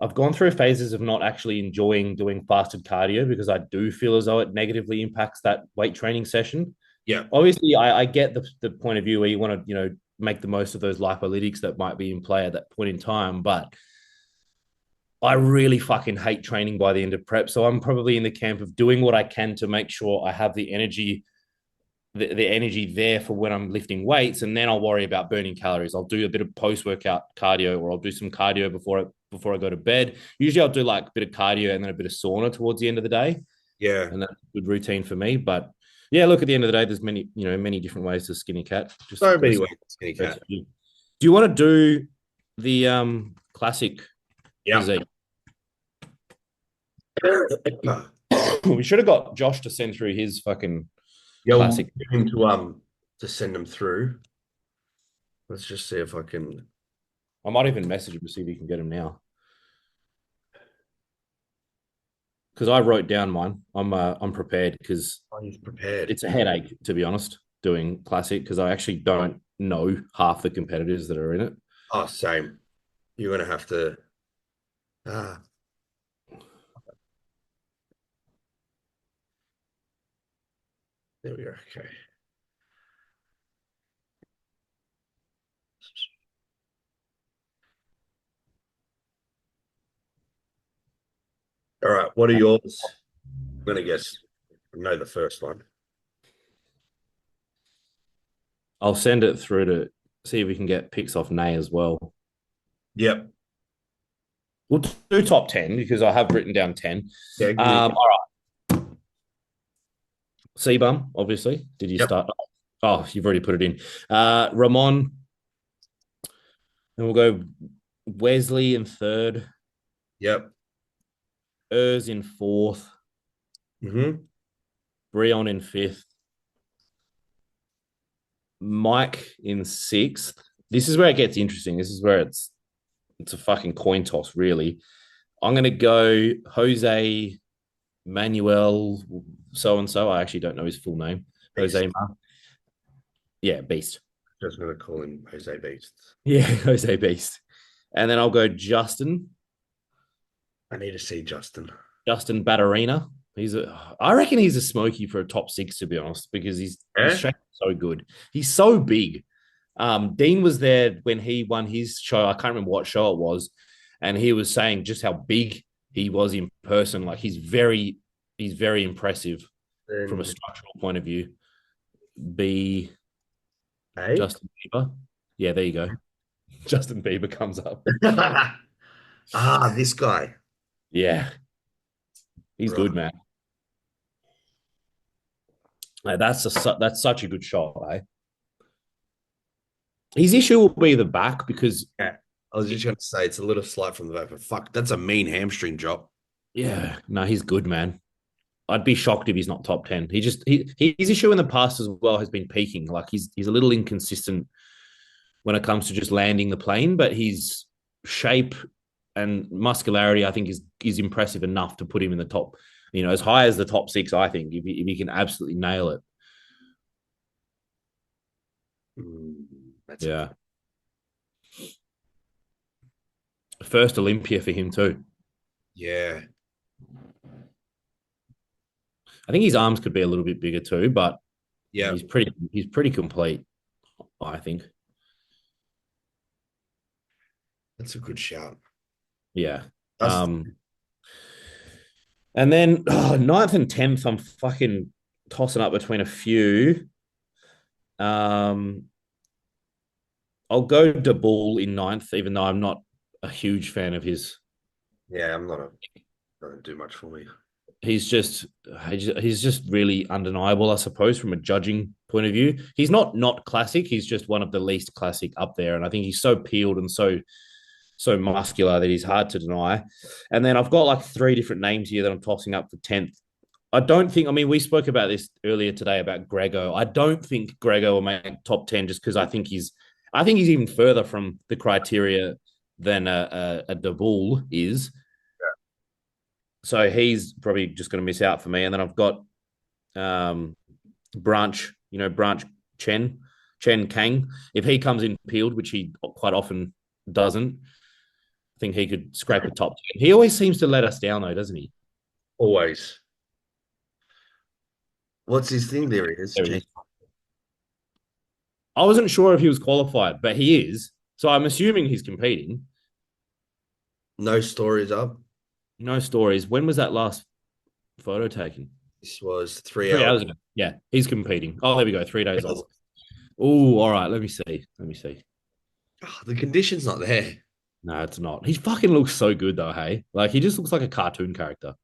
I've gone through phases of not actually enjoying doing fasted cardio because I do feel as though it negatively impacts that weight training session. Yeah. Obviously, I get the point of view where you want to, make the most of those lipolytics that might be in play at that point in time. But I really fucking hate training by the end of prep. So I'm probably in the camp of doing what I can to make sure I have the energy the energy there for when I'm lifting weights, and then I'll worry about burning calories. I'll do a bit of post-workout cardio, or I'll do some cardio before I go to bed. Usually I'll do like a bit of cardio and then a bit of sauna towards the end of the day. Yeah. And that's a good routine for me. But yeah, look, at the end of the day, there's many different ways to skinny cat. Just So many ways to skinny cat. do you want to do the classic Yeah. physique? We should have got Josh to send through his fucking Yeah, we'll classic. get him to send them through. Let's just see if I can. I might even message him to see if he can get him now. Because I wrote down mine. I'm prepared because He's prepared. it's a headache, to be honest, doing classic because I actually don't know half the competitors that are in it. Oh, same. You're gonna have to. Ah, there we go. Okay. All right. What are yours? I'm gonna guess. I know the first one. I'll send it through to see if we can get picks off Nay as well. Yep. We'll do top 10 because I have written down 10. Yeah. All right. Seabum, obviously. Did you Yep. start? Oh, you've already put it in. Ramon. And we'll go Wesley in third. Yep. In fourth. Mm-hmm. Breon in fifth. Mike in sixth. This is where it gets interesting. This is where it's a fucking coin toss, really. I'm gonna go Jose Manuel so and so. I actually don't know his full name. Beast. Jose. Yeah, Beast. Just gonna call him Jose Beast. Yeah, Jose Beast. And then I'll go Justin. I need to see Justin. Justin Batterina. I reckon he's a smoky for a top six, to be honest, because he's so good. He's so big. Dean was there when he won his show. I can't remember what show it was, and he was saying just how big he was in person. Like he's very impressive from a structural point of view. Justin Bieber. Yeah, there you go. Justin Bieber comes up. Ah, this guy. Yeah, he's Right. good, man. That's such a good shot, eh? His issue will be the back because Yeah. I was just going to say it's a little slight from the back, but fuck, that's a mean hamstring drop. yeah, no, he's good, man. I'd be shocked if he's not top 10. His issue in the past as well has been peaking. Like he's a little inconsistent when it comes to just landing the plane, but his shape and muscularity, I think, is impressive enough to put him in the top, as high as the top six. I think if he can absolutely nail it, That's a yeah. First Olympia for him too. yeah. I think his arms could be a little bit bigger too, but Yeah, he's pretty complete. I think, that's a good shout. yeah. That's And then ninth and 10th, I'm fucking tossing up between a few. Um, I'll go De Bull in ninth, even though I'm not a huge fan of his. yeah, I'm not a doesn't do much for me. He's just he's just really undeniable, I suppose, from a judging point of view. He's not classic. He's just one of the least classic up there, and I think he's so peeled and so muscular that he's hard to deny. And then I've got like three different names here that I'm tossing up for 10th. I don't think, I mean, we spoke about this earlier today about Grego. I don't think Grego will make top 10 just because I think he's even further from the criteria than a Bull is. So he's probably just going to miss out for me. And then I've got Branch, Branch Chen Kang. If he comes in peeled, which he quite often doesn't, I think he could scrape the top 10. He always seems to let us down, though, doesn't he? Always. What's his thing? There he is. There he is. I wasn't sure if he was qualified, but he is. So I'm assuming he's competing. No stories up. No stories. When was that last photo taken? This was 3 hours. 3 hours ago. Yeah, he's competing. Oh, there we go. 3 days old. Oh, all right. Let me see. Let me see. Oh, the condition's not there. No, it's not. He fucking looks so good though. Hey, like he just looks like a cartoon character.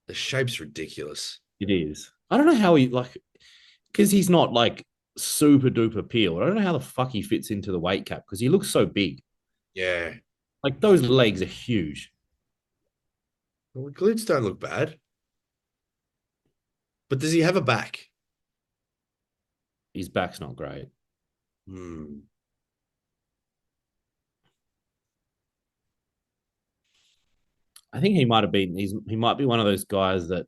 The shape's ridiculous. It is. I don't know how he like because he's not like super duper peeled. I don't know how the fuck he fits into the weight cap because he looks so big. Yeah. Like those legs are huge. Well, the glutes don't look bad. But does he have a back? His back's not great. Hmm. I think he might have been. He might be one of those guys that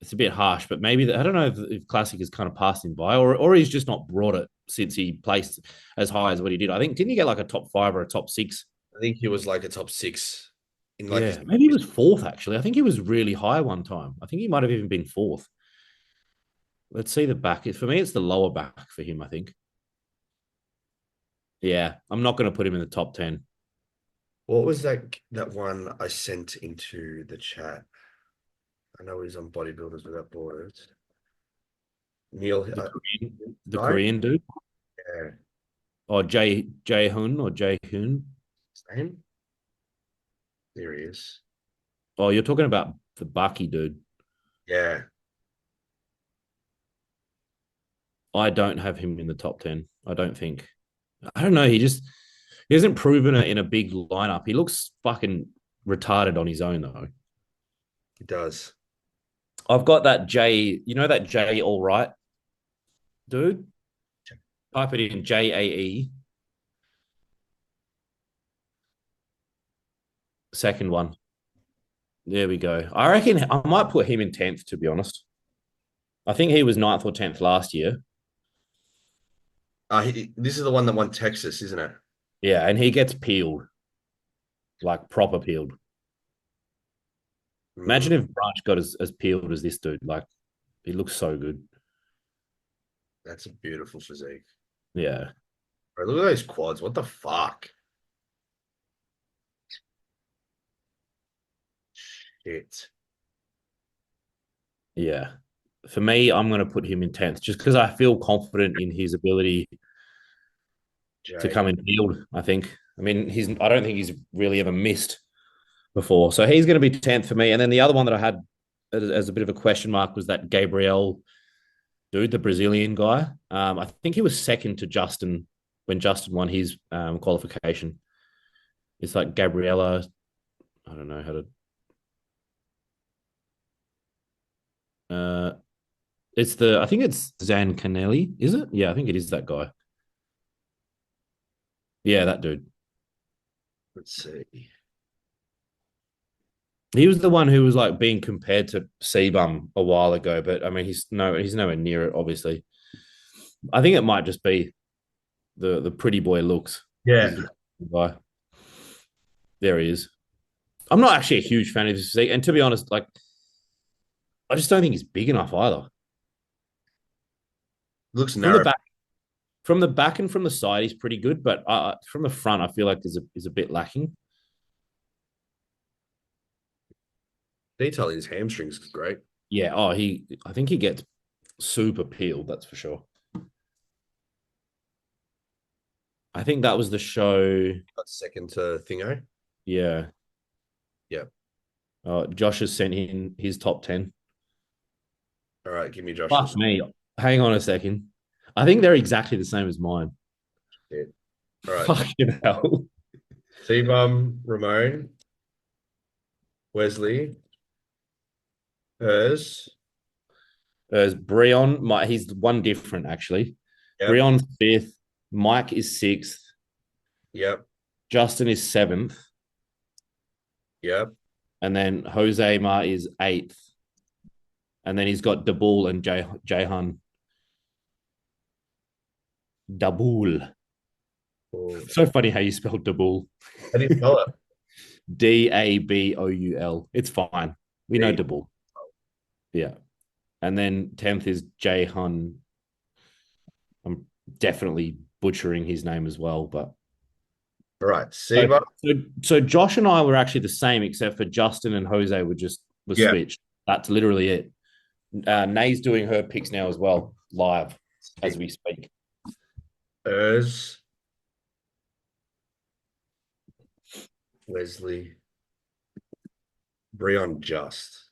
it's a bit harsh, but maybe I don't know if Classic has kind of passed him by, or he's just not brought it since he placed as high as what he did. I think didn't he get like a top five or a top six? I think he was like a top six in like Yeah, maybe he was fourth actually. I think he was really high one time. I think he might have even been fourth. Let's see the back. For me, it's the lower back for him. I think. Yeah, I'm not going to put him in the top 10. what was that one I sent into the chat? I know he's on Bodybuilders Without Borders. Neil The right? Korean dude, Yeah. or Jae Hun or Jae Hoon. Same. There he is. Oh, you're talking about the Bucky dude. Yeah. I don't have him in the top 10. I don't think. I don't know. He hasn't proven it in a big lineup. He looks fucking retarded on his own though. He does. I've got that that Jay all right dude. Type it in JAE. Second one. There we go. I reckon I might put him in 10th, to be honest. I think he was ninth or 10th last year. This is the one that won Texas, isn't it? Yeah, and he gets peeled, like proper peeled. Mm, Imagine if Branch got as peeled as this dude. Like, he looks so good. that's a beautiful physique. Yeah. Bro, look at those quads. What the fuck? Shit. Yeah. For me, I'm going to put him in 10th just because I feel confident in his ability to Jay. come in field. I think. I mean, I don't think he's really ever missed before, so he's going to be 10th for me. And then the other one that I had as a bit of a question mark was that Gabriel dude, the Brazilian guy. I think he was second to Justin when Justin won his qualification. It's like Gabriella. I don't know how to. It's the. I think it's Zan Canelli. Is it? Yeah, I think it is that guy. Yeah, that dude. Let's see. He was the one who was like being compared to Seabum a while ago, but I mean, he's nowhere near it. Obviously, I think it might just be the pretty boy looks. Yeah. Is the guy. There he is. I'm not actually a huge fan of his physique, and to be honest, like I just don't think he's big enough either. Looks From the narrow. back, from the back and from the side, he's pretty good, but from the front, I feel like is a bit lacking. Detail in his hamstrings is great. Yeah. Oh, I think he gets super peeled. That's for sure. I think that was the show. Got second to Thingo. Yeah. Yeah. Josh has sent in his top 10. All right, give me Josh's. Fuck me. Hang on a second. I think they're exactly the same as mine. Yeah. All right. Fucking hell. Sebum, Ramon, Wesley, hers. As Breon, he's one different actually. Yep. Breon's fifth. Mike is sixth. Yep. Justin is seventh. Yep. And then Jose Ma is eighth. And then he's got Dabul and Jahan. Dabul. Cool. So funny how you spelled Dabul. How do you spell it? Daboul. It's fine. We know Dabul. Yeah. And then 10th is Jahan. I'm definitely butchering his name as well, but All right. Sebum. so Josh and I were actually the same, except for Justin and Jose were Yeah. switched. That's literally it. Nay's doing her picks now as well, live as we speak. Hers. Wesley. Breon Just.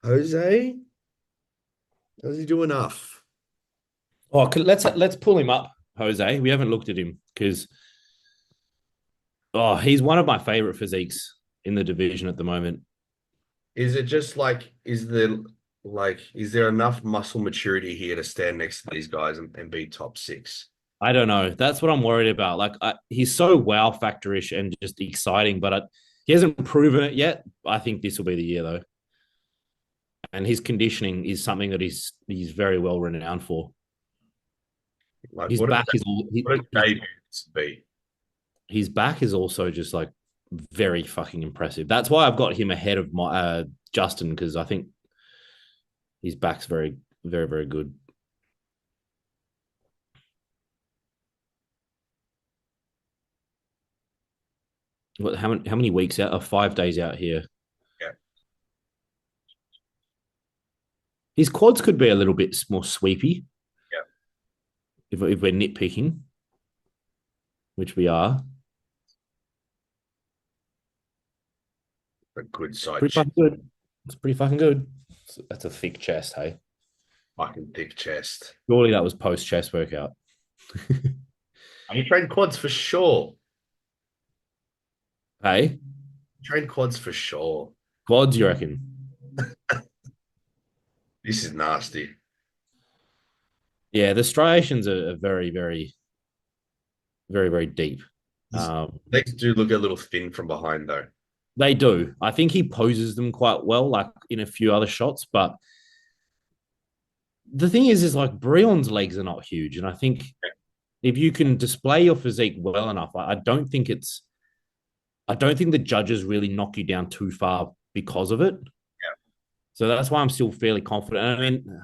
Jose? Does he do enough? Oh, let's pull him up, Jose. We haven't looked at him because he's one of my favorite physiques in the division at the moment. Is it just like, is there enough muscle maturity here to stand next to these guys and be top six? I don't know. That's what I'm worried about. Like he's so wow factorish and just exciting, but he hasn't proven it yet. I think this will be the year though. And his conditioning is something that he's very well renowned for. Like, His back is be? His back is also just like very fucking impressive. That's why I've got him ahead of my Justin, because I think his back's very, very, very good. What? How many weeks out? 5 days out here. Yeah. His quads could be a little bit more sweepy. Yeah. If we're nitpicking, which we are. A good side. Pretty fucking good. It's pretty fucking good. That's a thick chest, hey. Fucking thick chest. Surely that was post chest workout. You train quads for sure. Hey, Train quads for sure. quads, you reckon? This is nasty. Yeah, the striations are very, very, very, very deep. Legs do look a little thin from behind, though. They do. I think he poses them quite well, like in a few other shots. But the thing is like Breon's legs are not huge, and I think if you can display your physique well enough, I don't think the judges really knock you down too far because of it. Yeah. So that's why I'm still fairly confident. And I mean,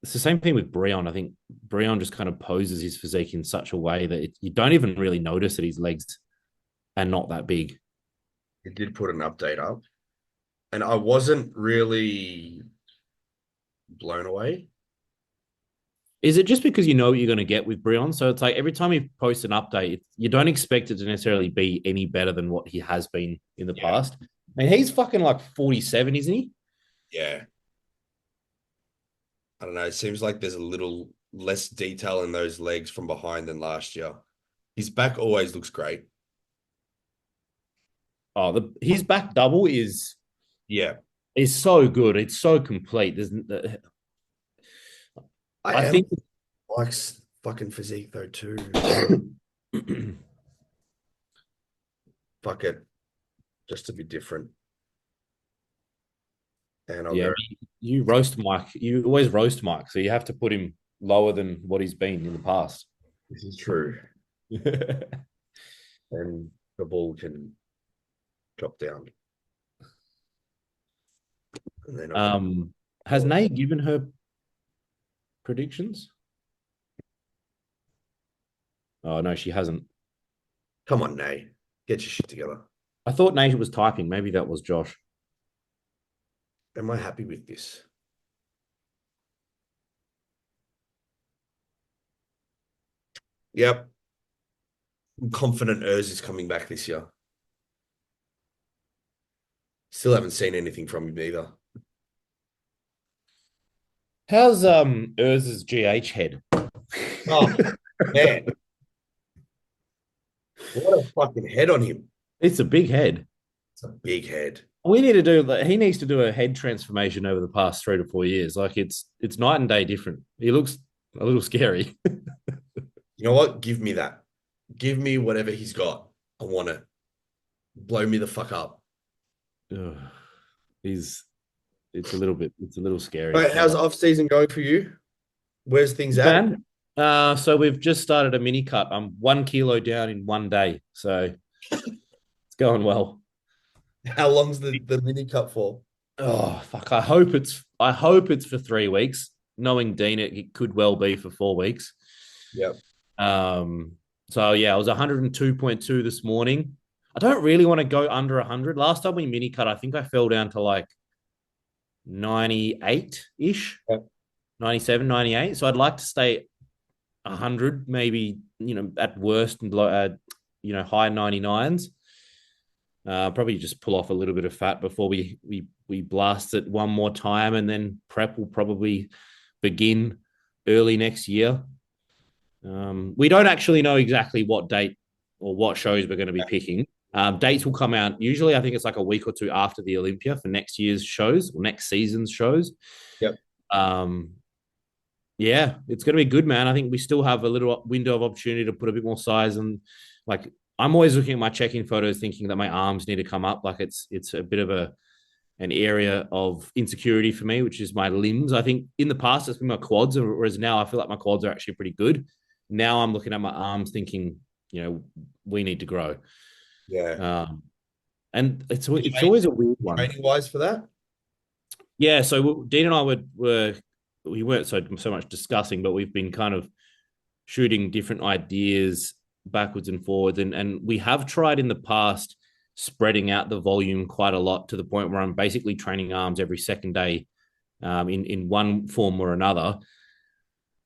it's the same thing with Breon. I think Breon just kind of poses his physique in such a way that you don't even really notice that his legs are not that big. It did put an update up. and I wasn't really blown away. Is it just because you know what you're going to get with Brion? So it's like every time he posts an update, you don't expect it to necessarily be any better than what he has been in the Yeah. past. And he's fucking like 47, isn't he? Yeah. I don't know. It seems like there's a little less detail in those legs from behind than last year. His back always looks great. Oh, his back double Yeah. is so good. It's so complete. I I am think likes fucking physique though too. Fuck it. Just to be different. And I'll yeah, go. you roast Mike. You always roast Mike, so you have to put him lower than what he's been in the past. This is true. And the ball can drop down. And then I'll go. Has Nate given her predictions? Oh no, she hasn't. Come on, Nay. Get your shit together. I thought Nate was typing. Maybe that was Josh. Am I happy with this? Yep. I'm confident Urs is coming back this year. Still haven't seen anything from him either. How's Urz's GH head? Oh, man. What a fucking head on him. It's a big head. It's a big head. We need to do that. He needs to do a head transformation over the past 3 to 4 years. Like it's night and day different. He looks a little scary. You know what? Give me that. Give me whatever he's got. I want it. Blow me the fuck up. Ugh. It's a little scary. Right, how's off season going for you? Where's things at? Man, so we've just started a mini cut. I'm 1 kilo down in one day, so it's going well. How long's the mini cut for? Oh fuck! I hope it's for 3 weeks. Knowing Dean, it could well be for 4 weeks. Yep. Um. So yeah, I was 102.2 this morning. I don't really want to go under 100. Last time we mini cut, I think I fell down to like 98 ish, Yep. 97, 98. So I'd like to stay 100, maybe, at worst, and high 99s. Probably just pull off a little bit of fat before we blast it one more time, and then prep will probably begin early next year. We don't actually know exactly what date or what shows we're going to be picking. Dates will come out. Usually, I think it's like a week or two after the Olympia for next year's shows or next season's shows. Yep. Yeah, it's going to be good, man. I think we still have a little window of opportunity to put a bit more size, and like I'm always looking at my check-in photos, thinking that my arms need to come up. Like it's a bit of an area of insecurity for me, which is my limbs. I think in the past it's been my quads, whereas now I feel like my quads are actually pretty good. Now I'm looking at my arms, thinking, we need to grow. Yeah. And it's always a weird one. Training wise for that? Yeah, so Dean and I we weren't so much discussing, but we've been kind of shooting different ideas backwards and forwards, and we have tried in the past spreading out the volume quite a lot to the point where I'm basically training arms every second day, in one form or another.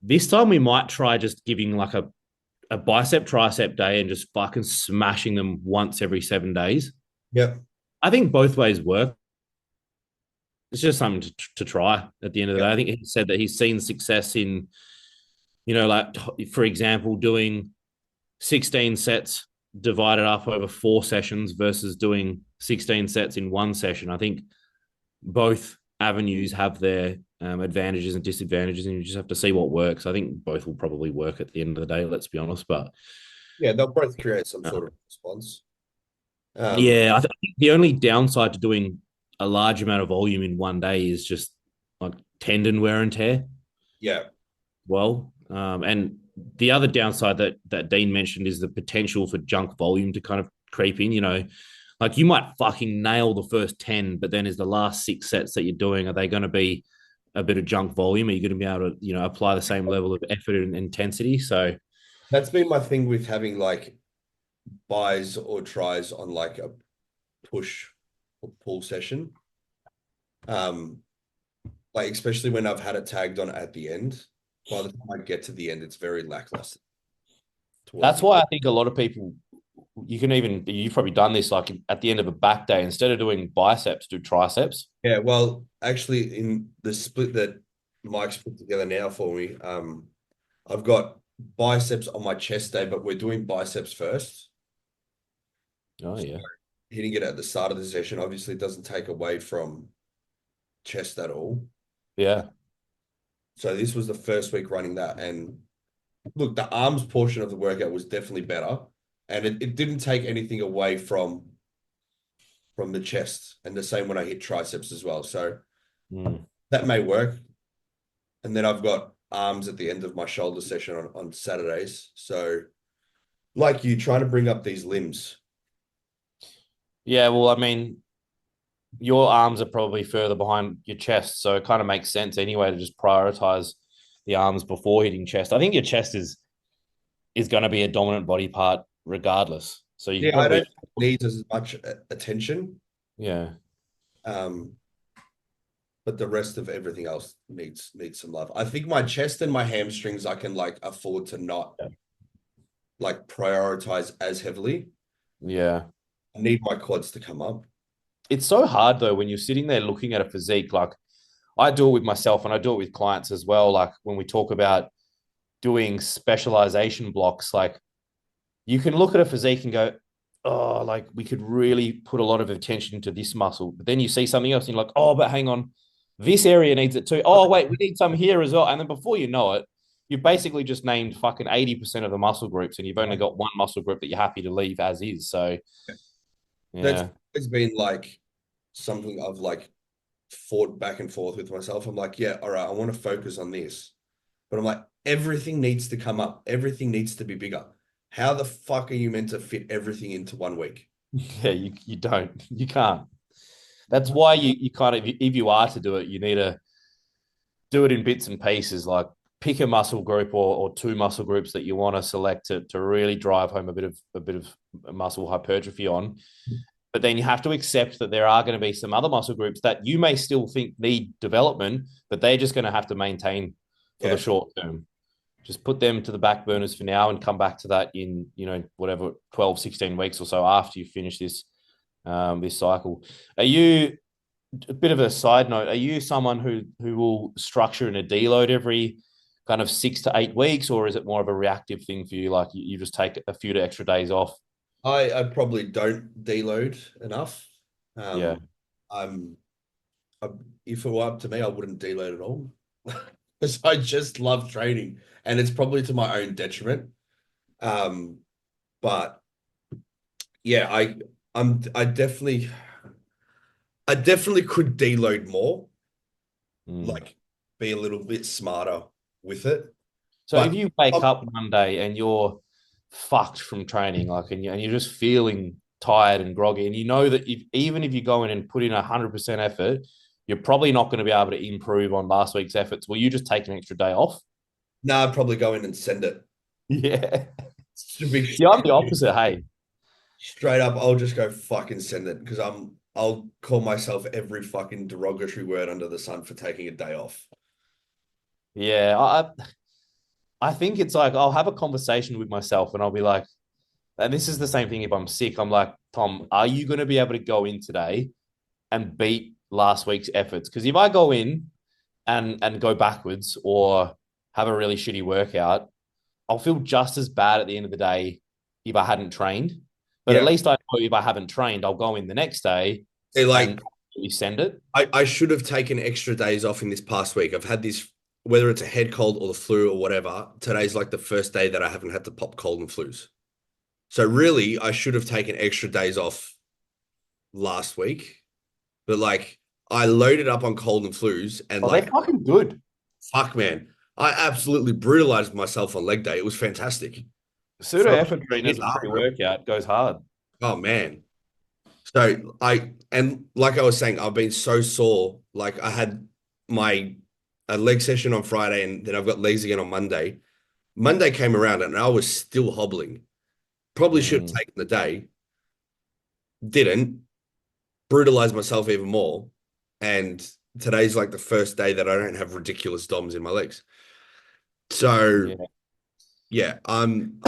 This time we might try just giving like a bicep tricep day and just fucking smashing them once every 7 days. Yep. I think both ways work. It's just something to try at the end of the day. I think he said that he's seen success in, like, for example, doing 16 sets divided up over 4 sessions versus doing 16 sets in one session. I think both avenues have their advantages and disadvantages, and you just have to see what works. I think both will probably work at the end of the day, let's be honest. But yeah, they'll both create some sort of response. Yeah, I think the only downside to doing a large amount of volume in one day is just like tendon wear and tear. Yeah. Well, and the other downside that Dean mentioned is the potential for junk volume to kind of creep in. Like you might fucking nail the first 10, but then is the last 6 sets that you're doing, are they going to be a bit of junk volume? Are you going to be able to, apply the same level of effort and intensity? So That's been my thing with having like buys or tries on like a push or pull session. Um, like especially when I've had it tagged on at the end. By the time I get to the end, it's very lackluster towards That's the why I think a lot of people, you've probably done this like at the end of a back day, instead of doing biceps, do triceps. Yeah, well, actually, in the split that Mike's put together now for me, I've got biceps on my chest day, but we're doing biceps first. Oh, So yeah. hitting it at the start of the session obviously doesn't take away from chest at all. Yeah. So this was the first week running that, and look, the arms portion of the workout was definitely better, and it didn't take anything away from the chest, and the same when I hit triceps as well. So Mm. that may work. And then I've got arms at the end of my shoulder session on Saturdays. So, like you, trying to bring up these limbs. Yeah. Well, I mean, your arms are probably further behind your chest. So it kind of makes sense anyway to just prioritize the arms before hitting chest. I think your chest is going to be a dominant body part regardless. So you can Yeah, I probably, don't think it needs as much attention, yeah. um, but the rest of everything else needs some love. I think my chest and my hamstrings I can like afford to not like prioritize as heavily. Yeah. I need my quads to come up. It's so hard though when you're sitting there looking at a physique. Like I do it with myself and I do it with clients as well. Like when we talk about doing specialization blocks, like you can look at a physique and go, oh, like we could really put a lot of attention into this muscle. But then you see something else and you're like, oh, but hang on, this area needs it too. Oh, wait, we need some here as well. And then before you know it, you've basically just named fucking 80% of the muscle groups and you've only got one muscle group that you're happy to leave as is. So, That's yeah. always been like something I've like fought back and forth with myself. I'm like, yeah, all right, I want to focus on this. But I'm like, everything needs to come up. Everything needs to be bigger. How the fuck are you meant to fit everything into 1 week? Yeah, you don't. You can't. That's why you kind of, if you are to do it, you need to do it in bits and pieces. Like pick a muscle group or two muscle groups that you want to select to really drive home a bit of muscle hypertrophy on. But then you have to accept that there are going to be some other muscle groups that you may still think need development, but they're just going to have to maintain for the Yeah. short term. Just put them to the back burners for now and come back to that in, whatever, 12, 16 weeks or so after you finish this cycle. Are you, a bit of a side note, are you someone who will structure in a deload every kind of 6 to 8 weeks, or is it more of a reactive thing for you? Like you just take a few extra days off? I probably don't deload enough. Yeah. Um, I'm, I, if it were up to me, I wouldn't deload at all. Because I just love training and it's probably to my own detriment. Um, but yeah, I definitely could deload more, Mm. like be a little bit smarter with it. So if But you wake up one day and you're fucked from training, like, and you're just feeling tired and groggy, and you know that even if you go in and put in 100% effort, you're probably not going to be able to improve on last week's efforts. Will you just take an extra day off? no, I'd probably go in and send it. Yeah. To be See, I'm the opposite. Hey, straight up, I'll just go fucking send it because I'll call myself every fucking derogatory word under the sun for taking a day off. yeah, I think it's like I'll have a conversation with myself and I'll be like, and this is the same thing if I'm sick. I'm like, Tom, are you going to be able to go in today and beat last week's efforts? Because if I go in and go backwards or have a really shitty workout, I'll feel just as bad at the end of the day if I hadn't trained. But at Yeah. least I know if I haven't trained, I'll go in the next day Hey, like and send it. I should have taken extra days off in this past week. I've had this, whether it's a head cold or the flu or whatever. Today's like the first day that I haven't had to pop cold and flus. So really, I should have taken extra days off last week. But like I loaded up on cold and flus and Oh, they're like fucking good. fuck man, I absolutely brutalized myself on leg day. It was fantastic. Felt Pseudoephedrine shit as a after it. pre-workout goes hard. Oh man. So and like I was saying, I've been so sore. Like I had my a leg session on Friday and then I've got legs again on Monday. Monday came around and I was still hobbling. Probably should have Mm. taken the day. Didn't. Brutalized myself even more. And today's like the first day that I don't have ridiculous DOMs in my legs. So Yeah. yeah, I'm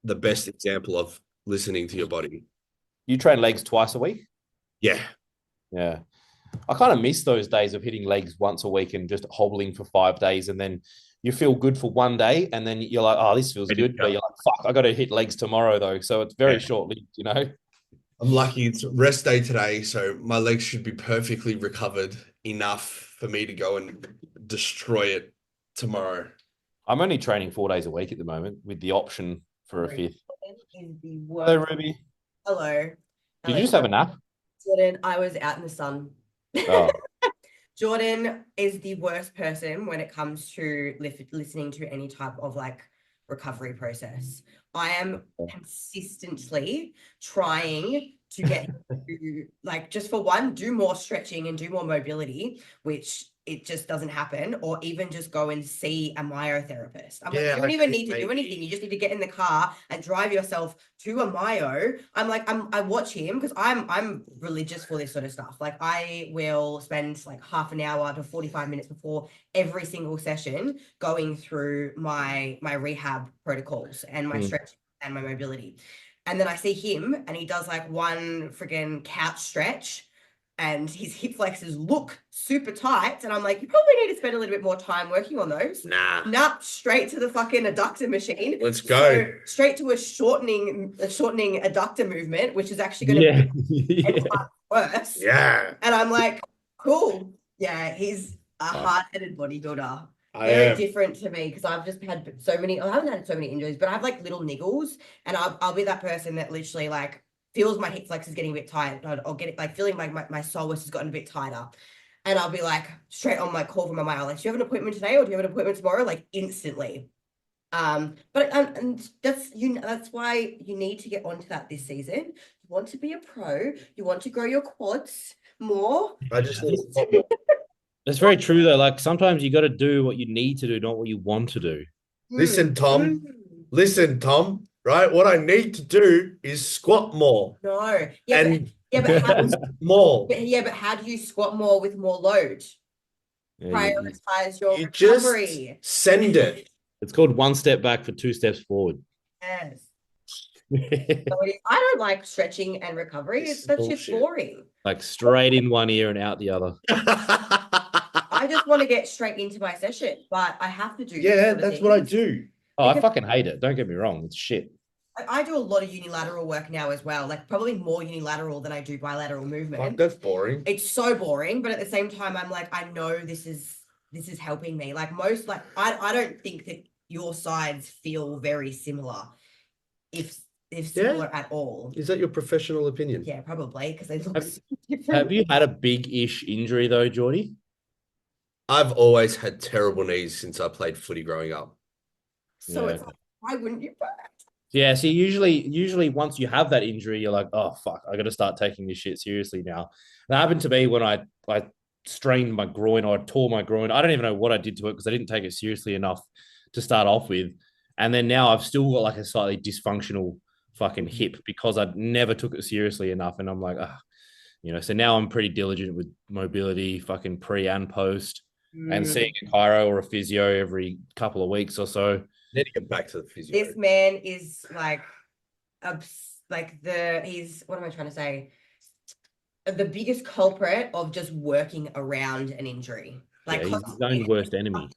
the best example of listening to your body. You train legs twice a week? Yeah. Yeah. I kind of miss those days of hitting legs once a week and just hobbling for 5 days. And then you feel good for one day. And then you're like, oh, this feels Ready to good. go. But you're like, fuck, I got to hit legs tomorrow, though. So it's very Yeah. short lived, you know? I'm lucky it's rest day today, so my legs should be perfectly recovered enough for me to go and destroy it tomorrow. I'm only training 4 days a week at the moment with the option for a fifth. Is the Hello, worst. Ruby. Hello. Did you just have a nap? Jordan, I was out in the sun. Oh, Jordan is the worst person when it comes to listening to any type of like recovery process. I am consistently trying to get him to, like, just for one, do more stretching and do more mobility, which it just doesn't happen, or even just go and see a myotherapist. I'm like, you don't even need to do anything. You just need to get in the car and drive yourself to a myo. I watch him because I'm religious for this sort of stuff. Like, I will spend like half an hour to 45 minutes before every single session going through my rehab protocols and my stretching and my mobility. And then I see him and he does like one friggin' couch stretch and his hip flexors look super tight. And I'm like, you probably need to spend a little bit more time working on those. Nah. Straight to the fucking adductor machine. Let's go. So straight to a shortening adductor movement, which is actually going to be 10 times worse. Yeah. And I'm like, cool. Yeah, he's a hard-headed bodybuilder. I Very am. different to me because I've just had so many, I haven't had so many injuries, but I have like little niggles, and I'll be that person that literally like feels my hip flex is getting a bit tight. I'll get it like feeling like my psoas has gotten a bit tighter. And I'll be like straight on my call from my mile, like, do you have an appointment today or do you have an appointment tomorrow? Like instantly. But and that's why you need to get onto that this season. You want to be a pro, you want to grow your quads more. I just need to pop more. That's very true, though. Like sometimes you got to do what you need to do, not what you want to do. Listen, Tom. Listen, Tom. Right? What I need to do is squat more. No. Yeah, And but how, more. but how do you squat more with more load? Yeah, Prioritize your You recovery. just send it. it's called one step back for 2 steps forward. Yes. So I don't like stretching and recovery. That's just boring. Like straight in one ear and out the other. I just want to get straight into my session, but I have to do. Yeah, that's what I do. Oh, I fucking hate it. Don't get me wrong. It's shit. I do a lot of unilateral work now as well, like probably more unilateral than I do bilateral movement. Fuck, that's boring. It's so boring, but at the same time, I'm like, I know this is helping me. Like most, like I don't think that your sides feel very similar, if similar at all. Is that your professional opinion? Yeah, probably because they look so different. Have you had a big-ish injury though, Jordy? I've always had terrible knees since I played footy growing up. So it's like, why wouldn't you? Yeah, see, usually once you have that injury, you're like, oh fuck, I got to start taking this shit seriously now. That happened to me when I strained my groin or I tore my groin. I don't even know what I did to it because I didn't take it seriously enough to start off with. And then now I've still got like a slightly dysfunctional fucking hip because I never took it seriously enough. And I'm like, so now I'm pretty diligent with mobility, fucking pre and post, and seeing a chiro or a physio every couple of weeks or so. Need to get back to the physio. This man is like, he's, what am I trying to say? The biggest culprit of just working around an injury. Like, he's his own worst enemy.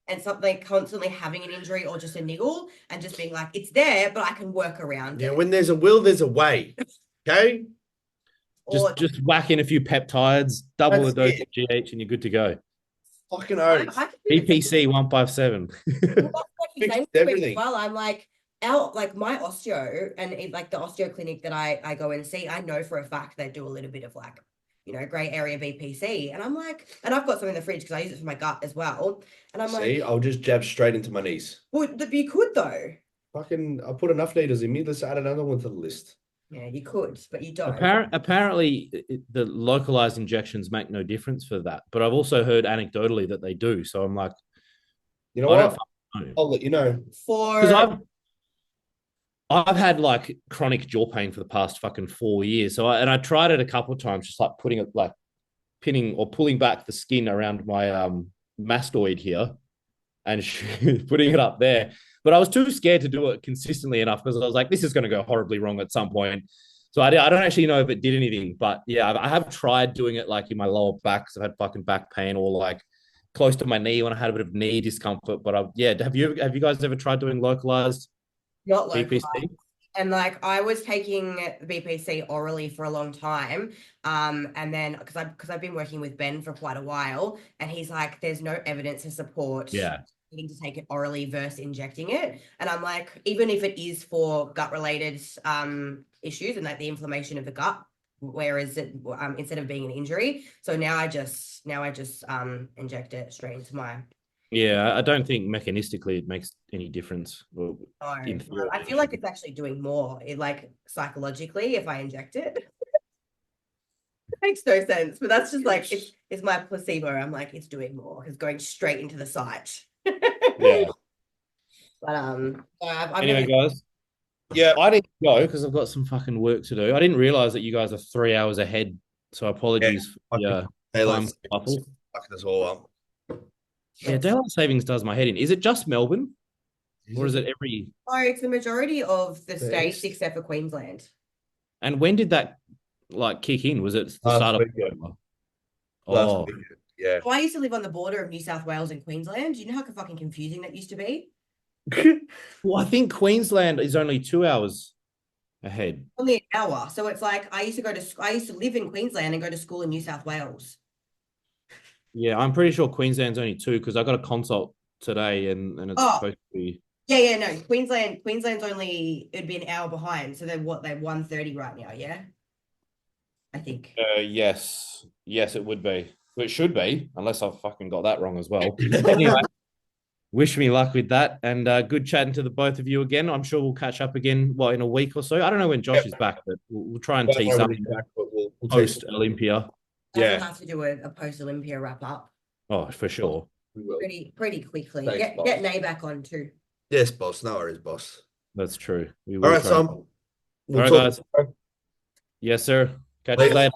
And something constantly having an injury or just a niggle and just being like, it's there, but I can work around it. Yeah, when there's a will, there's a way. Okay? Just whack in a few peptides, double the dose of GH, and you're good to go. Fucking oath. BPC 157. Fixed everything. Well, I'm like, my osteo and like the osteo clinic that I go and see, I know for a fact they do a little bit of like, gray area BPC. And I'm like, and I've got some in the fridge because I use it for my gut as well. And I'm like, I'll just jab straight into my knees. Well, you could though. Fucking, I put enough needles in me. Let's add another one to the list. Yeah, you could, but you don't. Apparently, the localized injections make no difference for that. But I've also heard anecdotally that they do. So I'm like, you know what? I'll let you know. Because I've had like chronic jaw pain for the past fucking 4 years. So I tried it a couple of times, just like putting it like pinning or pulling back the skin around my mastoid here and putting it up there. But I was too scared to do it consistently enough because I was like, this is going to go horribly wrong at some point. So I don't actually know if it did anything, but yeah, I have tried doing it like in my lower back because I've had fucking back pain or like close to my knee when I had a bit of knee discomfort. But yeah, have you guys ever tried doing localized Not BPC? localized. And like I was taking BPC orally for a long time. And then because I've been working with Ben for quite a while, and he's like, there's no evidence to support needing to take it orally versus injecting it. And I'm like, even if it is for gut related issues and like the inflammation of the gut, whereas it instead of being an injury. So now I just inject it straight into my. Yeah, I don't think mechanistically it makes any difference. Well, No, I feel like it's actually doing more, like psychologically, if I inject it. It makes no sense, but that's just like it's my placebo. I'm like, it's doing more. It's going straight into the site. Yeah. But anyway, guys. Yeah, I need to go because I've got some fucking work to do. I didn't realize that you guys are 3 hours ahead, so apologies for the time shuffle. Fucking us all up. Yeah, daylight savings does my head in. Is it just Melbourne, or is it every? Oh, it's the majority of the states except for Queensland. And when did that like kick in? Was it the start of October? Last weekend, yeah. So I used to live on the border of New South Wales and Queensland. Do you know how fucking confusing that used to be? Well, I think Queensland is only 2 hours ahead. Only an hour. So it's like I used to live in Queensland and go to school in New South Wales. Yeah, I'm pretty sure Queensland's only 2 because I got a consult today and it's supposed to be. Yeah, no. Queensland's only it'd be an hour behind. So they're 1:30 right now, yeah? I think. Yes, it would be. Well, it should be, unless I've fucking got that wrong as well. Anyway, wish me luck with that, and good chatting to the both of you again. I'm sure we'll catch up again, in a week or so. I don't know when Josh is back, but we'll try and tease something we'll post Olympia. We'll have to do a post Olympia wrap up. Oh, for sure. We will. Pretty quickly. Thanks, Get Nay back on too. Yes, boss. No worries, boss. That's true. All right, Sam. All right, guys. Yes, sir. Catch you later.